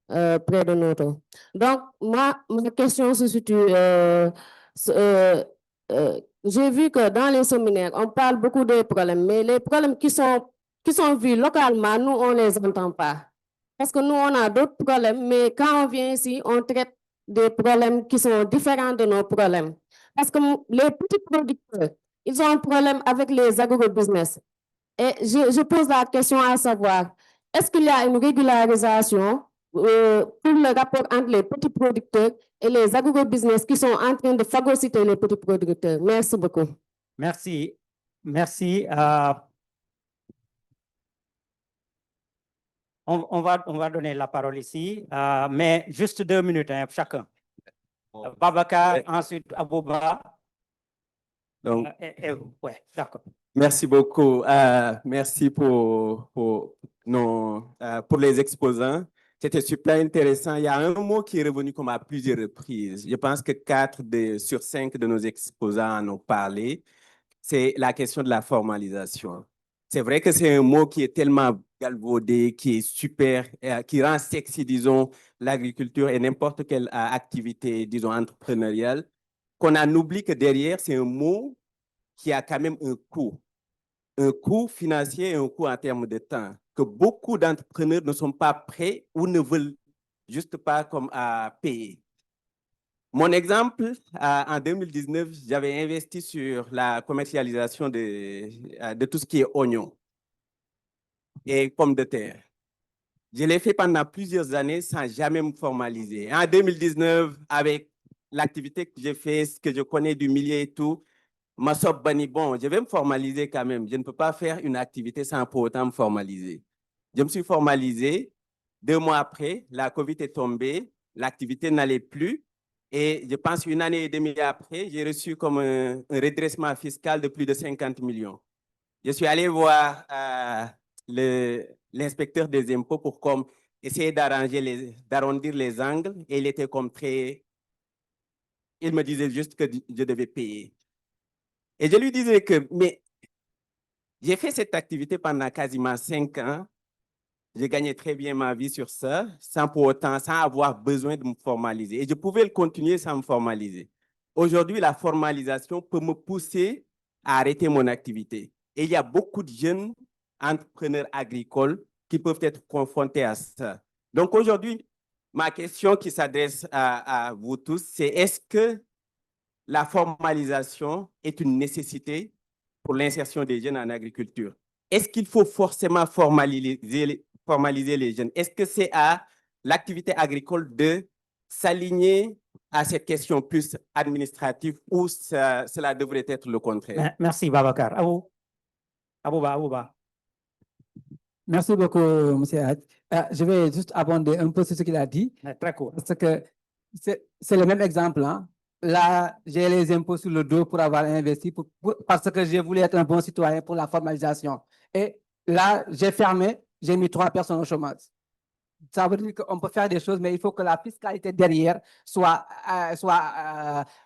près de Noto. Donc, ma question se situe, j'ai vu que dans les séminaires, on parle beaucoup de problèmes, mais les problèmes qui sont vus localement, nous, on ne les entend pas. Parce que nous, on a d'autres problèmes, mais quand on vient ici, on traite des problèmes qui sont différents de nos problèmes. Parce que les petits producteurs, ils ont un problème avec les agro-business. Et je pose la question à savoir, est-ce qu'il y a une régularisation pour le rapport entre les petits producteurs et les agro-business qui sont en train de phagocyter les petits producteurs? Merci beaucoup. Merci. Merci. On va donner la parole ici, mais juste 2 minutes hein, chacun. Babacar, ensuite Abouba. Donc, ouais, d'accord. merci beaucoup. Merci pour les exposants. C'était super intéressant. Il y a un mot qui est revenu comme à plusieurs reprises. Je pense que 4 sur 5 de nos exposants en ont parlé. C'est la question de la formalisation. C'est vrai que c'est un mot qui est tellement galvaudé, qui est super, qui rend sexy, disons, l'agriculture et n'importe quelle activité, disons, entrepreneuriale, qu'on en oublie que derrière, c'est un mot qui a quand même un coût financier et un coût en termes de temps, que beaucoup d'entrepreneurs ne sont pas prêts ou ne veulent juste pas comme à payer. Mon exemple, en 2019, j'avais investi sur la commercialisation de tout ce qui est oignons et pommes de terre. Je l'ai fait pendant plusieurs années sans jamais me formaliser. En 2019, avec l'activité que j'ai fait, ce que je connais du milieu et tout, ma bani, bon, je vais me formaliser quand même. Je ne peux pas faire une activité sans pour autant me formaliser. Je me suis formalisé. 2 mois après, la COVID est tombée, l'activité n'allait plus. Et je pense 1 année et demie après, j'ai reçu comme un redressement fiscal de plus de 50 millions. Je suis allé voir l'inspecteur des impôts pour comme essayer d'arrondir les angles et il était comme très... Il me disait juste que je devais payer. Et je lui disais que, mais j'ai fait cette activité pendant quasiment 5 ans. J'ai gagné très bien ma vie sur ça, sans pour autant, sans avoir besoin de me formaliser. Et je pouvais le continuer sans me formaliser. Aujourd'hui, la formalisation peut me pousser à arrêter mon activité. Et il y a beaucoup de jeunes entrepreneurs agricoles qui peuvent être confrontés à ça. Donc aujourd'hui, ma question qui s'adresse à vous tous, c'est est-ce que la formalisation est une nécessité pour l'insertion des jeunes en agriculture? Est-ce qu'il faut forcément formaliser les jeunes? Est-ce que c'est à l'activité agricole de s'aligner à cette question plus administrative ou cela devrait être le contraire? Merci Babacar. Abouba. Merci beaucoup, M. Hadj. Je vais juste abonder un peu sur ce qu'il a dit. Très court. Parce que c'est le même exemple. Hein. Là, j'ai les impôts sur le dos pour avoir investi, parce que je voulais être un bon citoyen pour la formalisation. Et là, j'ai fermé, j'ai mis 3 personnes au chômage. Ça veut dire qu'on peut faire des choses, mais il faut que la fiscalité derrière soit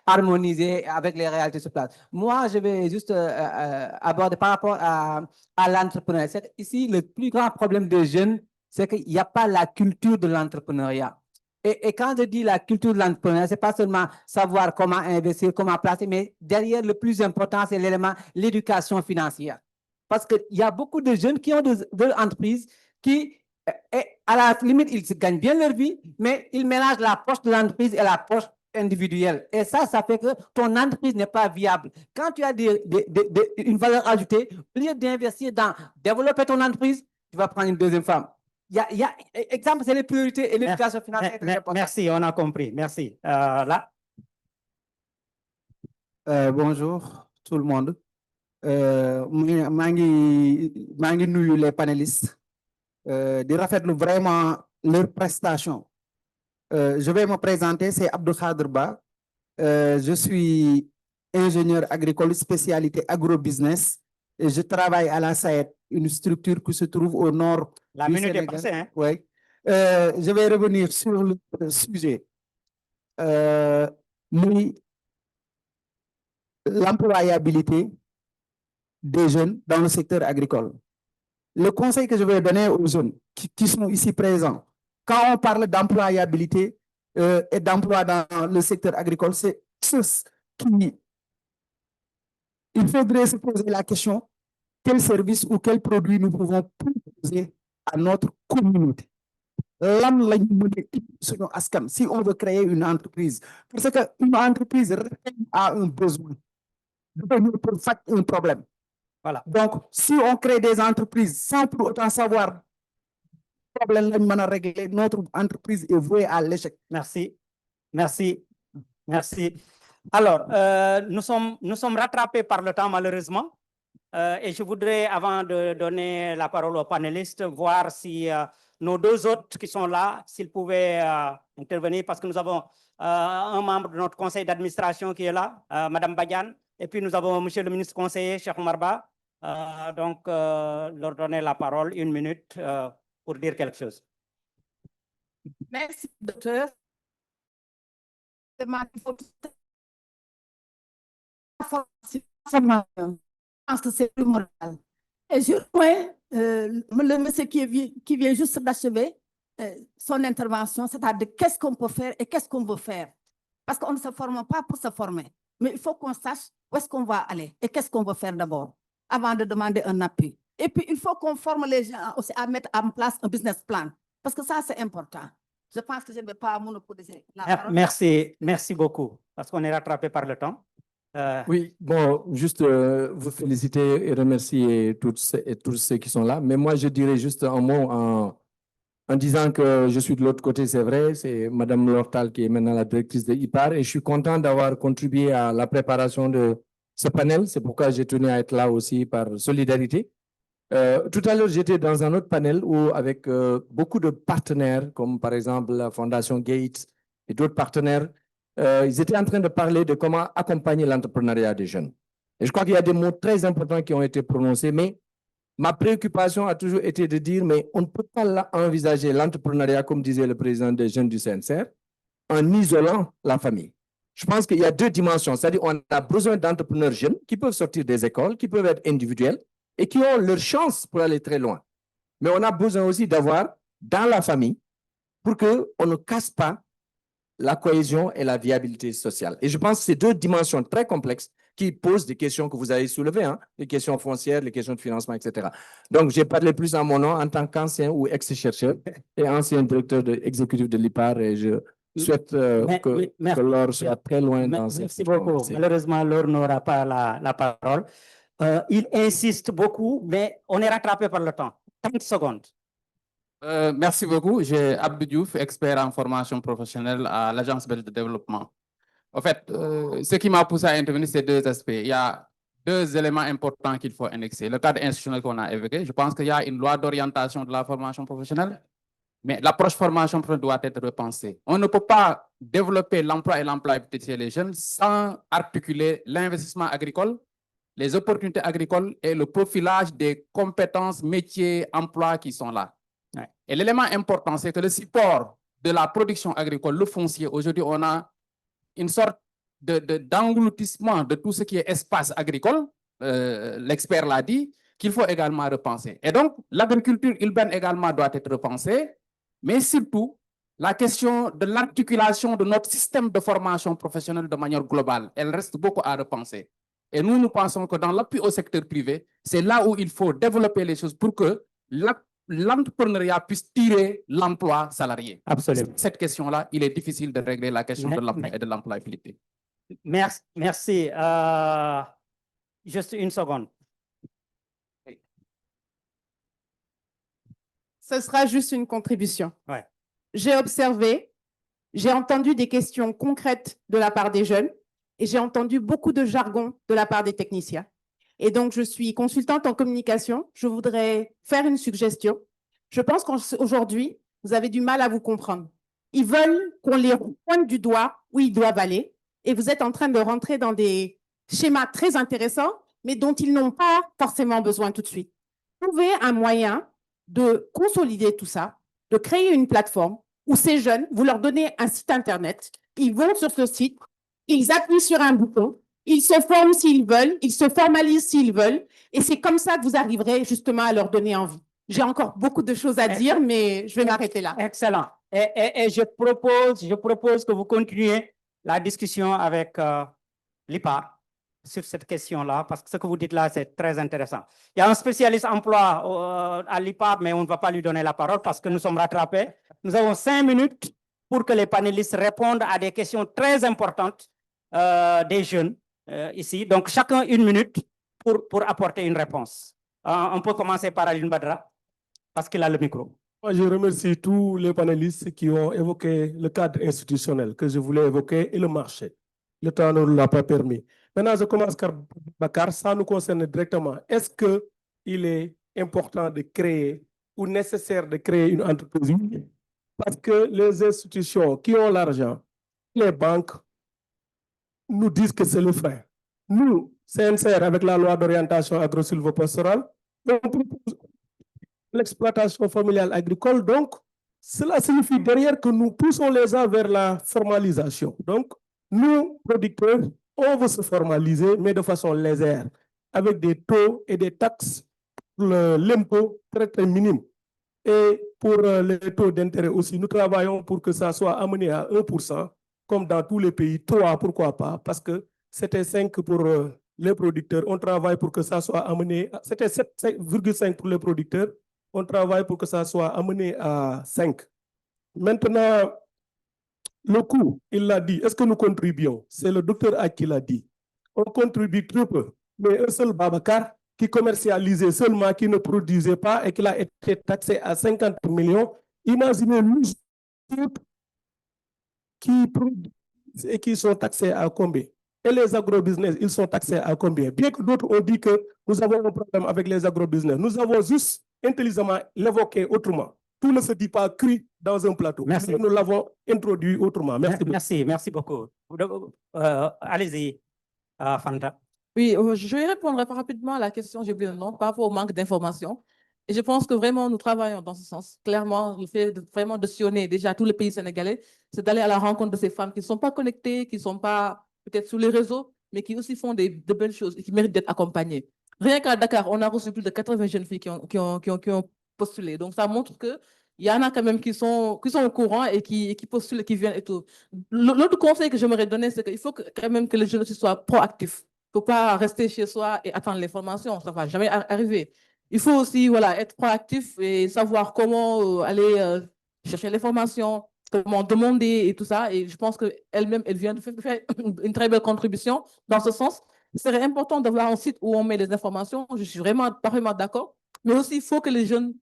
harmonisée avec les réalités sur place. Moi, je vais juste aborder par rapport à l'entrepreneuriat. Ici, le plus grand problème des jeunes, c'est qu'il n'y a pas la culture de l'entrepreneuriat. Et quand je dis la culture de l'entrepreneuriat, ce n'est pas seulement savoir comment investir, comment placer, mais derrière, le plus important, c'est l'élément, l'éducation financière. parce qu'il y a beaucoup de jeunes qui ont des entreprises qui, à la limite, ils gagnent bien leur vie, mais ils mélangent la poche de l'entreprise et la poche individuelle. Et ça fait que ton entreprise n'est pas viable. Quand tu as une valeur ajoutée, au lieu d'investir dans développer ton entreprise, tu vas prendre une deuxième femme. Exemple, c'est les priorités et l'éducation financière. Merci, on a compris. Merci. Là. Bonjour tout le monde. Mangi nuyu les panélistes. De rafetlu vraiment leur prestation. Je vais me présenter, c'est Abdou Khadr Ba. Je suis ingénieur agricole spécialité agrobusiness et je travaille à la SAED, une structure qui se trouve au nord La du minute Sénégal. est passée, hein? Oui. Je vais revenir sur le sujet. L'employabilité des jeunes dans le secteur agricole. Le conseil que je vais donner aux jeunes qui sont ici présents, quand on parle d'employabilité et d'emploi dans le secteur agricole, c'est qui il faudrait se poser la question, quel service ou quel produit nous pouvons proposer à notre communauté. Si on veut créer une entreprise, parce qu'une entreprise a un besoin, pour faire un problème. Voilà. Donc, si on crée des entreprises sans pour autant savoir le problème à régler, notre entreprise est vouée à l'échec. Merci. Merci. Merci. Alors, nous sommes rattrapés par le temps, malheureusement. Et je voudrais, avant de donner la parole aux panélistes, voir si nos deux autres qui sont là, s'ils pouvaient intervenir, parce que nous avons un membre de notre conseil d'administration qui est là, Madame Badian, et puis nous avons Monsieur le ministre conseiller, Cheikh Marba. Donc, leur donner la parole, 1 minute, pour dire quelque chose. Merci, docteur. Je pense que c'est primordial. Et je rejoins le monsieur qui vient juste d'achever son intervention, c'est-à-dire qu'est-ce qu'on peut faire et qu'est-ce qu'on veut faire. Parce qu'on ne se forme pas pour se former, mais il faut qu'on sache où est-ce qu'on va aller et qu'est-ce qu'on veut faire d'abord, avant de demander un appui. Et puis, il faut qu'on forme les gens aussi à mettre en place un business plan, parce que ça, c'est important. Je pense que je ne vais pas monopoliser la parole. Merci beaucoup, parce qu'on est rattrapé par le temps. Oui, bon, juste vous féliciter et remercier toutes et tous ceux qui sont là. Mais moi, je dirais juste un mot en disant que je suis de l'autre côté, c'est vrai, c'est Madame Lortal qui est maintenant la directrice de IPAR et je suis content d'avoir contribué à la préparation de ce panel. C'est pourquoi j'ai tenu à être là aussi par solidarité. Tout à l'heure, j'étais dans un autre panel où avec beaucoup de partenaires, comme par exemple la Fondation Gates et d'autres partenaires, ils étaient en train de parler de comment accompagner l'entrepreneuriat des jeunes. Et je crois qu'il y a des mots très importants qui ont été prononcés, mais ma préoccupation a toujours été de dire, mais on ne peut pas envisager l'entrepreneuriat, comme disait le président des jeunes du CNCR, en isolant la famille. Je pense qu'il y a deux dimensions, c'est-à-dire qu'on a besoin d'entrepreneurs jeunes qui peuvent sortir des écoles, qui peuvent être individuels et qui ont leur chance pour aller très loin. Mais on a besoin aussi d'avoir dans la famille pour qu'on ne casse pas la cohésion et la viabilité sociale. Et je pense que c'est deux dimensions très complexes qui posent des questions que vous avez soulevées, hein, les questions foncières, les questions de financement, etc. Donc, j'ai parlé plus en mon nom en tant qu'ancien ou ex-chercheur et ancien directeur exécutif de l'IPAR et je souhaite que Laure soit très loin dans cette... Merci beaucoup. Malheureusement, Laure n'aura pas la parole. Il insiste beaucoup, mais on est rattrapé par le temps. 30 secondes. Merci beaucoup. J'ai Abdou Diouf, expert en formation professionnelle à l'Agence belge de développement. En fait, ce qui m'a poussé à intervenir, c'est deux aspects. Il y a deux éléments importants qu'il faut annexer. Le cadre institutionnel qu'on a évoqué, je pense qu'il y a une loi d'orientation de la formation professionnelle, mais l'approche formation professionnelle doit être repensée. On ne peut pas développer l'emploi et l'employabilité chez les jeunes sans articuler l'investissement agricole, les opportunités agricoles et le profilage des compétences, métiers, emplois qui sont là. Et l'élément important, c'est que le support de la production agricole, le foncier, aujourd'hui, on a une sorte d'engloutissement de tout ce qui est espace agricole, l'expert l'a dit, qu'il faut également repenser. Et donc, l'agriculture urbaine également doit être repensée, mais surtout, la question de l'articulation de notre système de formation professionnelle de manière globale, elle reste beaucoup à repenser. Et nous pensons que dans l'appui au secteur privé, c'est là où il faut développer les choses pour que l'entrepreneuriat puisse tirer l'emploi salarié. Absolument. Cette question-là, il est difficile de régler la question de l'emploi et de l'employabilité. Merci. Merci. Juste une seconde. Ce sera juste une contribution. Ouais. J'ai observé, j'ai entendu des questions concrètes de la part des jeunes et j'ai entendu beaucoup de jargon de la part des techniciens. Et donc, je suis consultante en communication. Je voudrais faire une suggestion. Je pense qu'aujourd'hui, vous avez du mal à vous comprendre. Ils veulent qu'on les pointe du doigt où ils doivent aller et vous êtes en train de rentrer dans des schémas très intéressants, mais dont ils n'ont pas forcément besoin tout de suite. Trouvez un moyen de consolider tout ça, de créer une plateforme où ces jeunes, vous leur donnez un site Internet, ils vont sur ce site, ils appuient sur un bouton, ils se forment s'ils veulent, ils se formalisent s'ils veulent, et c'est comme ça que vous arriverez justement à leur donner envie. J'ai encore beaucoup de choses à dire, mais je vais m'arrêter là. Excellent. Et je propose que vous continuiez la discussion avec l'IPAR sur cette question-là, parce que ce que vous dites là, c'est très intéressant. Il y a un spécialiste emploi à l'IPAR, mais on ne va pas lui donner la parole parce que nous sommes rattrapés. Nous avons 5 minutes pour que les panélistes répondent à des questions très importantes des jeunes ici. Donc, chacun 1 minute pour apporter une réponse. On peut commencer par Aline Badra, parce qu'il a le micro. Moi, je remercie tous les panélistes qui ont évoqué le cadre institutionnel que je voulais évoquer et le marché. Le temps ne l'a pas permis. Maintenant, je commence par Bakar, ça nous concerne directement. Est-ce qu'il est important de créer ou nécessaire de créer une entreprise? Parce que les institutions qui ont l'argent, les banques, nous disent que c'est le frein. Nous, CNCR, avec la loi d'orientation agro-silvopastorale, on propose l'exploitation familiale agricole. Donc, cela signifie derrière que nous poussons les gens vers la formalisation. Donc, nous, producteurs, on veut se formaliser, mais de façon légère, avec des taux et des taxes pour l'impôt très, très minime. Et pour les taux d'intérêt aussi, nous travaillons pour que ça soit amené à 1%, comme dans tous les pays. 3, pourquoi pas? Parce que c'était 5 pour les producteurs. On travaille pour que ça soit amené, c'était 7,5 pour les producteurs. On travaille pour que ça soit amené à 5. Maintenant, le coût, il l'a dit, est-ce que nous contribuons? C'est le docteur A qui l'a dit. On contribue très peu. Mais un seul Babacar qui commercialisait seulement, qui ne produisait pas et qui a été taxé à 50 millions, imaginez nous qui produisent et qui sont taxés à combien? Et les agrobusiness, ils sont taxés à combien? Bien que d'autres ont dit que nous avons un problème avec les agrobusiness, nous avons juste intelligemment l'évoqué autrement. Tout ne se dit pas cru dans un plateau. Merci. Nous l'avons introduit autrement. Merci beaucoup. Allez-y, Fanta. Oui, je vais répondre rapidement à la question, j'ai oublié le nom, par rapport au manque d'informations. Et je pense que vraiment, nous travaillons dans ce sens. Clairement, le fait vraiment de sillonner déjà tous les pays sénégalais, c'est d'aller à la rencontre de ces femmes qui ne sont pas connectées, qui ne sont pas peut-être sur les réseaux, mais qui aussi font de belles choses et qui méritent d'être accompagnées. Rien qu'à Dakar, on a reçu plus de 80 jeunes filles qui ont postulé. Donc, ça montre qu'il y en a quand même qui sont au courant et qui postulent et qui viennent et tout. L'autre conseil que j'aimerais donner, c'est qu'il faut quand même que les jeunes soient proactifs. Il ne faut pas rester chez soi et attendre l'information, ça ne va jamais arriver. Il faut aussi être proactif et savoir comment aller chercher l'information, comment demander et tout ça. Et je pense qu'elle-même, elle vient de faire une très belle contribution dans ce sens. Il serait important d'avoir un site où on met les informations. Je suis vraiment parfaitement d'accord. Mais aussi, il faut que les jeunes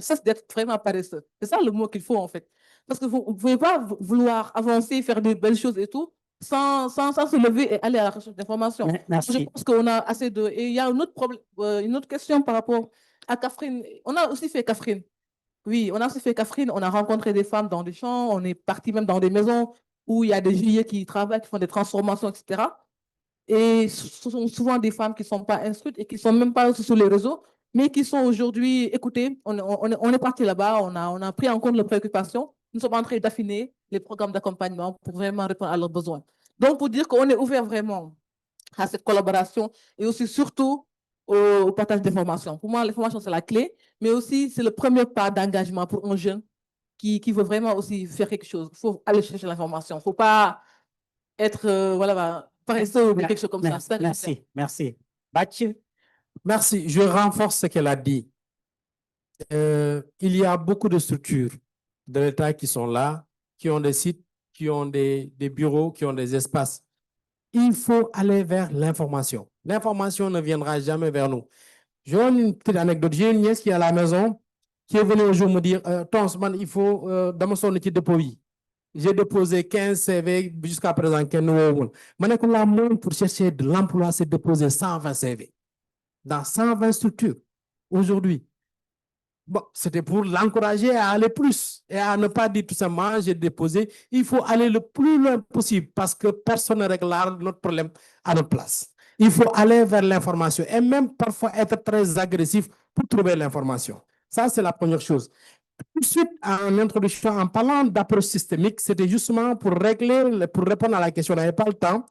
cessent d'être vraiment paresseux. C'est ça le mot qu'il faut en fait. Parce que vous ne pouvez pas vouloir avancer, faire de belles choses et tout, sans se lever et aller à la recherche d'informations. Merci. Je pense qu'on a assez de... Et il y a un autre problème, une autre question par rapport à Kaffrine. On a aussi fait Kaffrine. Oui, on a aussi fait Kaffrine. On a rencontré des femmes dans des champs. On est parti même dans des maisons où il y a des juillet qui travaillent, qui font des transformations, etc. Et ce sont souvent des femmes qui ne sont pas instruites et qui ne sont même pas sur les réseaux, mais qui sont aujourd'hui écoutées. On est parti là-bas, on a pris en compte leurs préoccupations. Nous sommes en train d'affiner les programmes d'accompagnement pour vraiment répondre à leurs besoins. Donc, pour dire qu'on est ouvert vraiment à cette collaboration et aussi surtout au partage d'informations. Pour moi, l'information, c'est la clé, mais aussi c'est le premier pas d'engagement pour un jeune qui veut vraiment aussi faire quelque chose. Il faut aller chercher l'information. Il ne faut pas être paresseux ou quelque chose comme ça. C'est pas nécessaire. Merci. Bachi. Merci. Je renforce ce qu'elle a dit. Il y a beaucoup de structures de l'État qui sont là, qui ont des sites, qui ont des bureaux, qui ont des espaces. Il faut aller vers l'information. L'information ne viendra jamais vers nous. Je donne une petite anecdote. J'ai une nièce qui est à la maison, qui est venue un jour me dire, Tons, man, il faut, dans mon son équipe de dépôt. J'ai déposé 15 CV jusqu'à présent. La moyenne pour chercher de l'emploi, c'est de déposer 120 CV dans 120 structures aujourd'hui. Bon, c'était pour l'encourager à aller plus et à ne pas dire tout simplement, j'ai déposé. Il faut aller le plus loin possible parce que personne ne réglera notre problème à notre place. Il faut aller vers l'information et même parfois être très agressif pour trouver l'information. Ça, c'est la première chose. Tout de suite, en introduction, en parlant d'approche systémique, c'était justement pour répondre à la question, on n'avait pas le temps,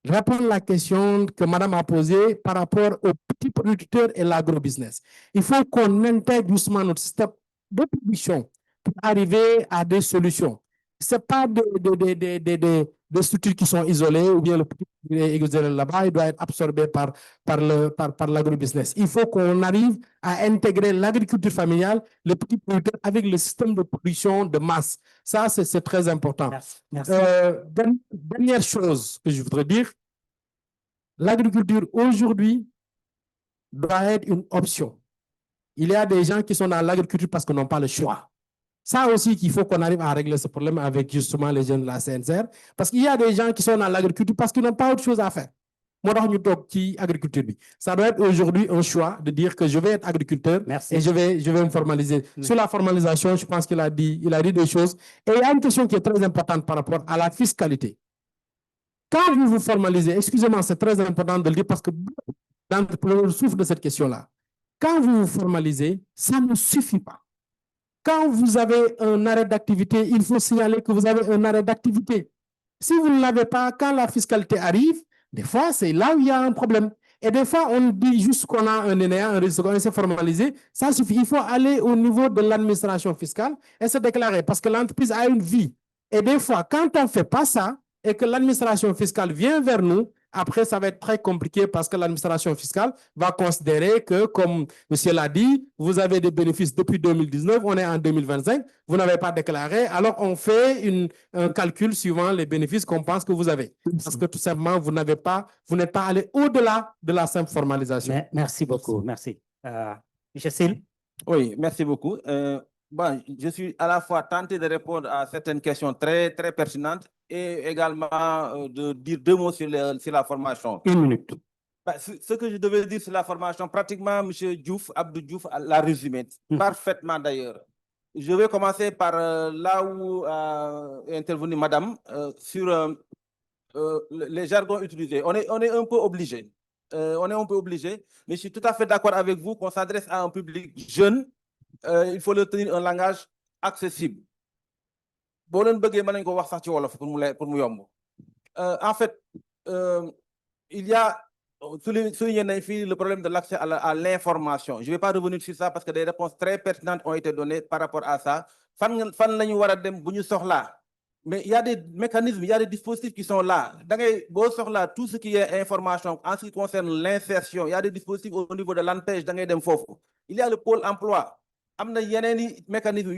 répondre à la question que madame a posée par rapport aux petits producteurs et l'agrobusiness. Il faut qu'on intègre doucement notre système de production pour arriver à des solutions. Ce n'est pas des structures qui sont isolées ou bien le petit là-bas, il doit être absorbé par l'agrobusiness. Il faut qu'on arrive à intégrer l'agriculture familiale, les petits producteurs avec le système de production de masse. Ça, c'est très important. Merci. Dernière chose que je voudrais dire, l'agriculture aujourd'hui doit être une option. Il y a des gens qui sont dans l'agriculture parce qu'ils n'ont pas le choix. Ça aussi qu'il faut qu'on arrive à régler ce problème avec justement les jeunes de la CNCR, parce qu'il y a des gens qui sont dans l'agriculture parce qu'ils n'ont pas autre chose à faire. Ça doit être aujourd'hui un choix de dire que je vais être agriculteur et je vais me formaliser. Sur la formalisation, je pense qu'il a dit des choses. Et il y a une question qui est très importante par rapport à la fiscalité. Quand vous vous formalisez, excusez-moi, c'est très important de le dire parce que l'entrepreneur souffre de cette question-là. Quand vous vous formalisez, ça ne suffit pas. Quand vous avez un arrêt d'activité, il faut signaler que vous avez un arrêt d'activité. Si vous ne l'avez pas, quand la fiscalité arrive, des fois, c'est là où il y a un problème. Et des fois, on dit juste qu'on a un NEA, un registre, qu'on s'est formalisé. Ça suffit. Il faut aller au niveau de l'administration fiscale et se déclarer parce que l'entreprise a une vie. Et des fois, quand on ne fait pas ça et que l'administration fiscale vient vers nous, après, ça va être très compliqué parce que l'administration fiscale va considérer que, comme monsieur l'a dit, vous avez des bénéfices depuis 2019, on est en 2025, vous n'avez pas déclaré, alors on fait un calcul suivant les bénéfices qu'on pense que vous avez. Parce que tout simplement, vous n'êtes pas allé au-delà de la simple formalisation. Merci beaucoup, merci. Monsieur Sil. Oui, merci beaucoup. Bon, je suis à la fois tenté de répondre à certaines questions très, très pertinentes et également de dire deux mots sur la formation. Une minute. Ce que je devais dire sur la formation, pratiquement, M. Diouf, Abdou Diouf l'a résumé parfaitement d'ailleurs. Je vais commencer par là où est intervenue Madame sur les jargons utilisés. On est un peu obligé. Mais je suis tout à fait d'accord avec vous qu'on s'adresse à un public jeune. Il faut leur tenir un langage accessible. En fait, il y a le problème de l'accès à l'information. Je ne vais pas revenir sur ça parce que des réponses très pertinentes ont été données par rapport à ça. Mais il y a des mécanismes, il y a des dispositifs qui sont là. Tout ce qui est information en ce qui concerne l'insertion, il y a des dispositifs au niveau de l'ANPEJ. Il y a le pôle emploi. Il y a des mécanismes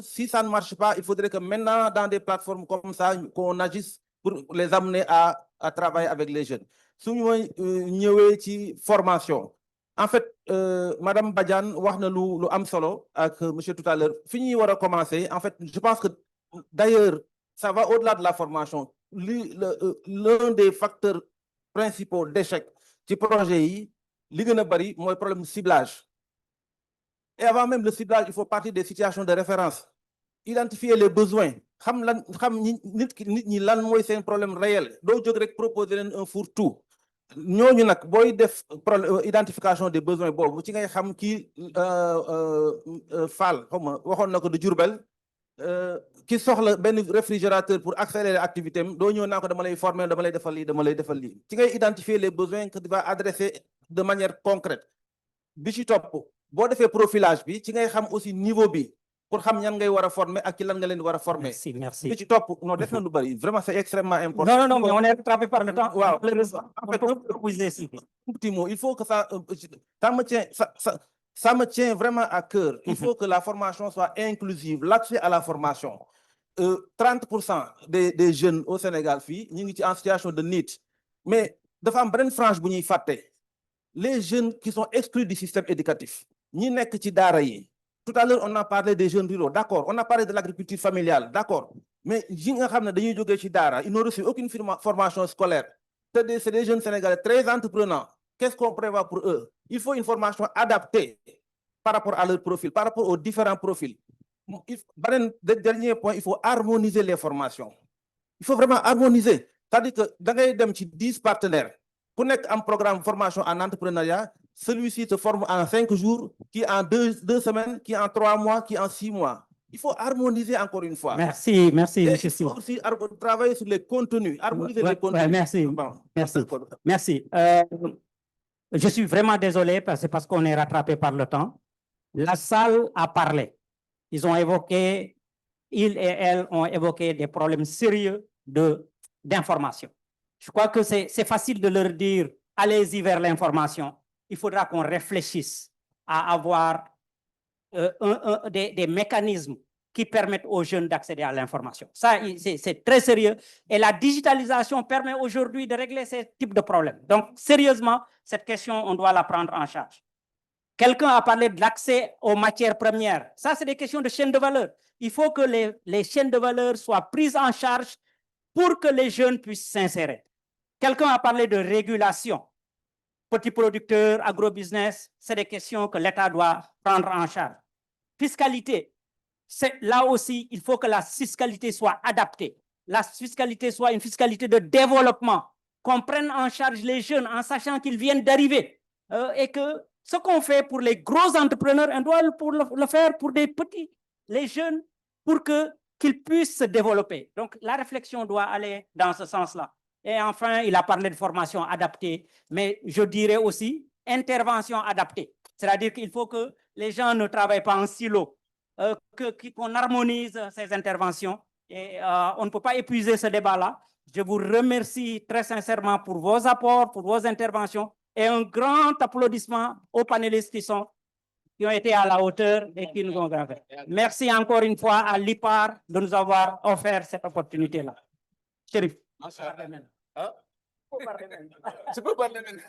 si ça ne marche pas, il faudrait que maintenant, dans des plateformes comme ça, qu'on agisse pour les amener à travailler avec les jeunes. Formation. En fait, Madame Badiane, monsieur tout à l'heure, fini on va commencer. En fait, je pense que d'ailleurs, ça va au-delà de la formation. L'un des facteurs principaux d'échec du projet, c'est le problème de ciblage. Et avant même le ciblage, il faut partir des situations de référence. Identifier les besoins. C'est un problème réel. Donc, je proposer un fourre-tout. Nous avons identification des besoins. Vous savez qui sort le réfrigérateur pour accélérer l'activité. Nous avons former, identifier les besoins que tu vas adresser de manière concrète. Si tu as fait profilage, tu as aussi niveau B. pour xam ñan ngay war a former ak ci lan nga leen war a former. Merci, merci. li ci topp non def na lu bari vraiment c'est extrêmement important. Non, non, non, mais on est rattrapé par le temps. waaw En fait, un petit mot, il faut que ça me tient vraiment à cœur. Il faut que la formation soit inclusive, l'accès à la formation. 30% des jeunes au Sénégal ñu ngi ci en situation de need, mais dafa am beneen frange bu ñuy fàtte. Les jeunes qui sont exclus du système éducatif ñi nekk ci daara yi. Tout à l'heure on a parlé des jeunes ruraux, d'accord, on a parlé de l'agriculture familiale, d'accord, mais ñi nga xam ne dañuy jógee ci daara ils n'ont reçu aucune formation scolaire. C'est des jeunes Sénégalais très entreprenants. Qu'est-ce qu'on prévoit pour eux? Il faut une formation adaptée par rapport à leur profil, par rapport aux différents profils. Dernier point, il faut harmoniser les formations. Il faut vraiment harmoniser. C'est-à-dire que dans les 10 partenaires, pour un programme de formation en entrepreneuriat, celui-ci se forme en 5 jours, qui en 2 semaines, qui en 3 mois, qui en 6 mois. Il faut harmoniser encore une fois. Merci, merci, Et monsieur il faut Simon. aussi travailler sur les contenus, harmoniser les contenus. Ouais, merci, Bon. merci, merci. Je suis vraiment désolé parce qu'on est rattrapé par le temps. La salle a parlé. Ils et elles ont évoqué des problèmes sérieux d'information. Je crois que c'est facile de leur dire, allez-y vers l'information. Il faudra qu'on réfléchisse à avoir des mécanismes qui permettent aux jeunes d'accéder à l'information. Ça, c'est très sérieux. Et la digitalisation permet aujourd'hui de régler ce type de problèmes. Donc, sérieusement, cette question, on doit la prendre en charge. Quelqu'un a parlé de l'accès aux matières premières. Ça, c'est des questions de chaîne de valeur. Il faut que les chaînes de valeur soient prises en charge pour que les jeunes puissent s'insérer. Quelqu'un a parlé de régulation. Petits producteurs, agrobusiness, c'est des questions que l'État doit prendre en charge. Fiscalité, là aussi, il faut que la fiscalité soit adaptée. La fiscalité soit une fiscalité de développement, qu'on prenne en charge les jeunes en sachant qu'ils viennent d'arriver et que ce qu'on fait pour les gros entrepreneurs, on doit le faire pour les jeunes, pour qu'ils puissent se développer. Donc, la réflexion doit aller dans ce sens-là. Et enfin, il a parlé de formation adaptée, mais je dirais aussi intervention adaptée. C'est-à-dire qu'il faut que les gens ne travaillent pas en silo, qu'on harmonise ces interventions. Et on ne peut pas épuiser ce débat-là. Je vous remercie très sincèrement pour vos apports, pour vos interventions. Et un grand applaudissement aux panélistes qui ont été à la hauteur et qui nous ont fait. Merci encore une fois à l'IPAR de nous avoir offert cette opportunité-là. Chérif. Je peux parler maintenant.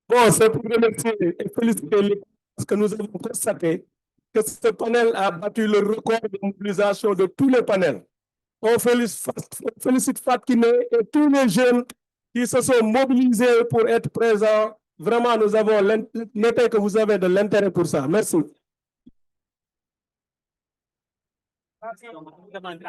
Bon, c'est pour remercier et féliciter les parce que nous avons constaté que ce panel a battu le record de mobilisation de tous les panels. On félicite Fatkine et tous les jeunes qui se sont mobilisés pour être présents. Vraiment, nous avons noté que vous avez de l'intérêt pour ça. Merci.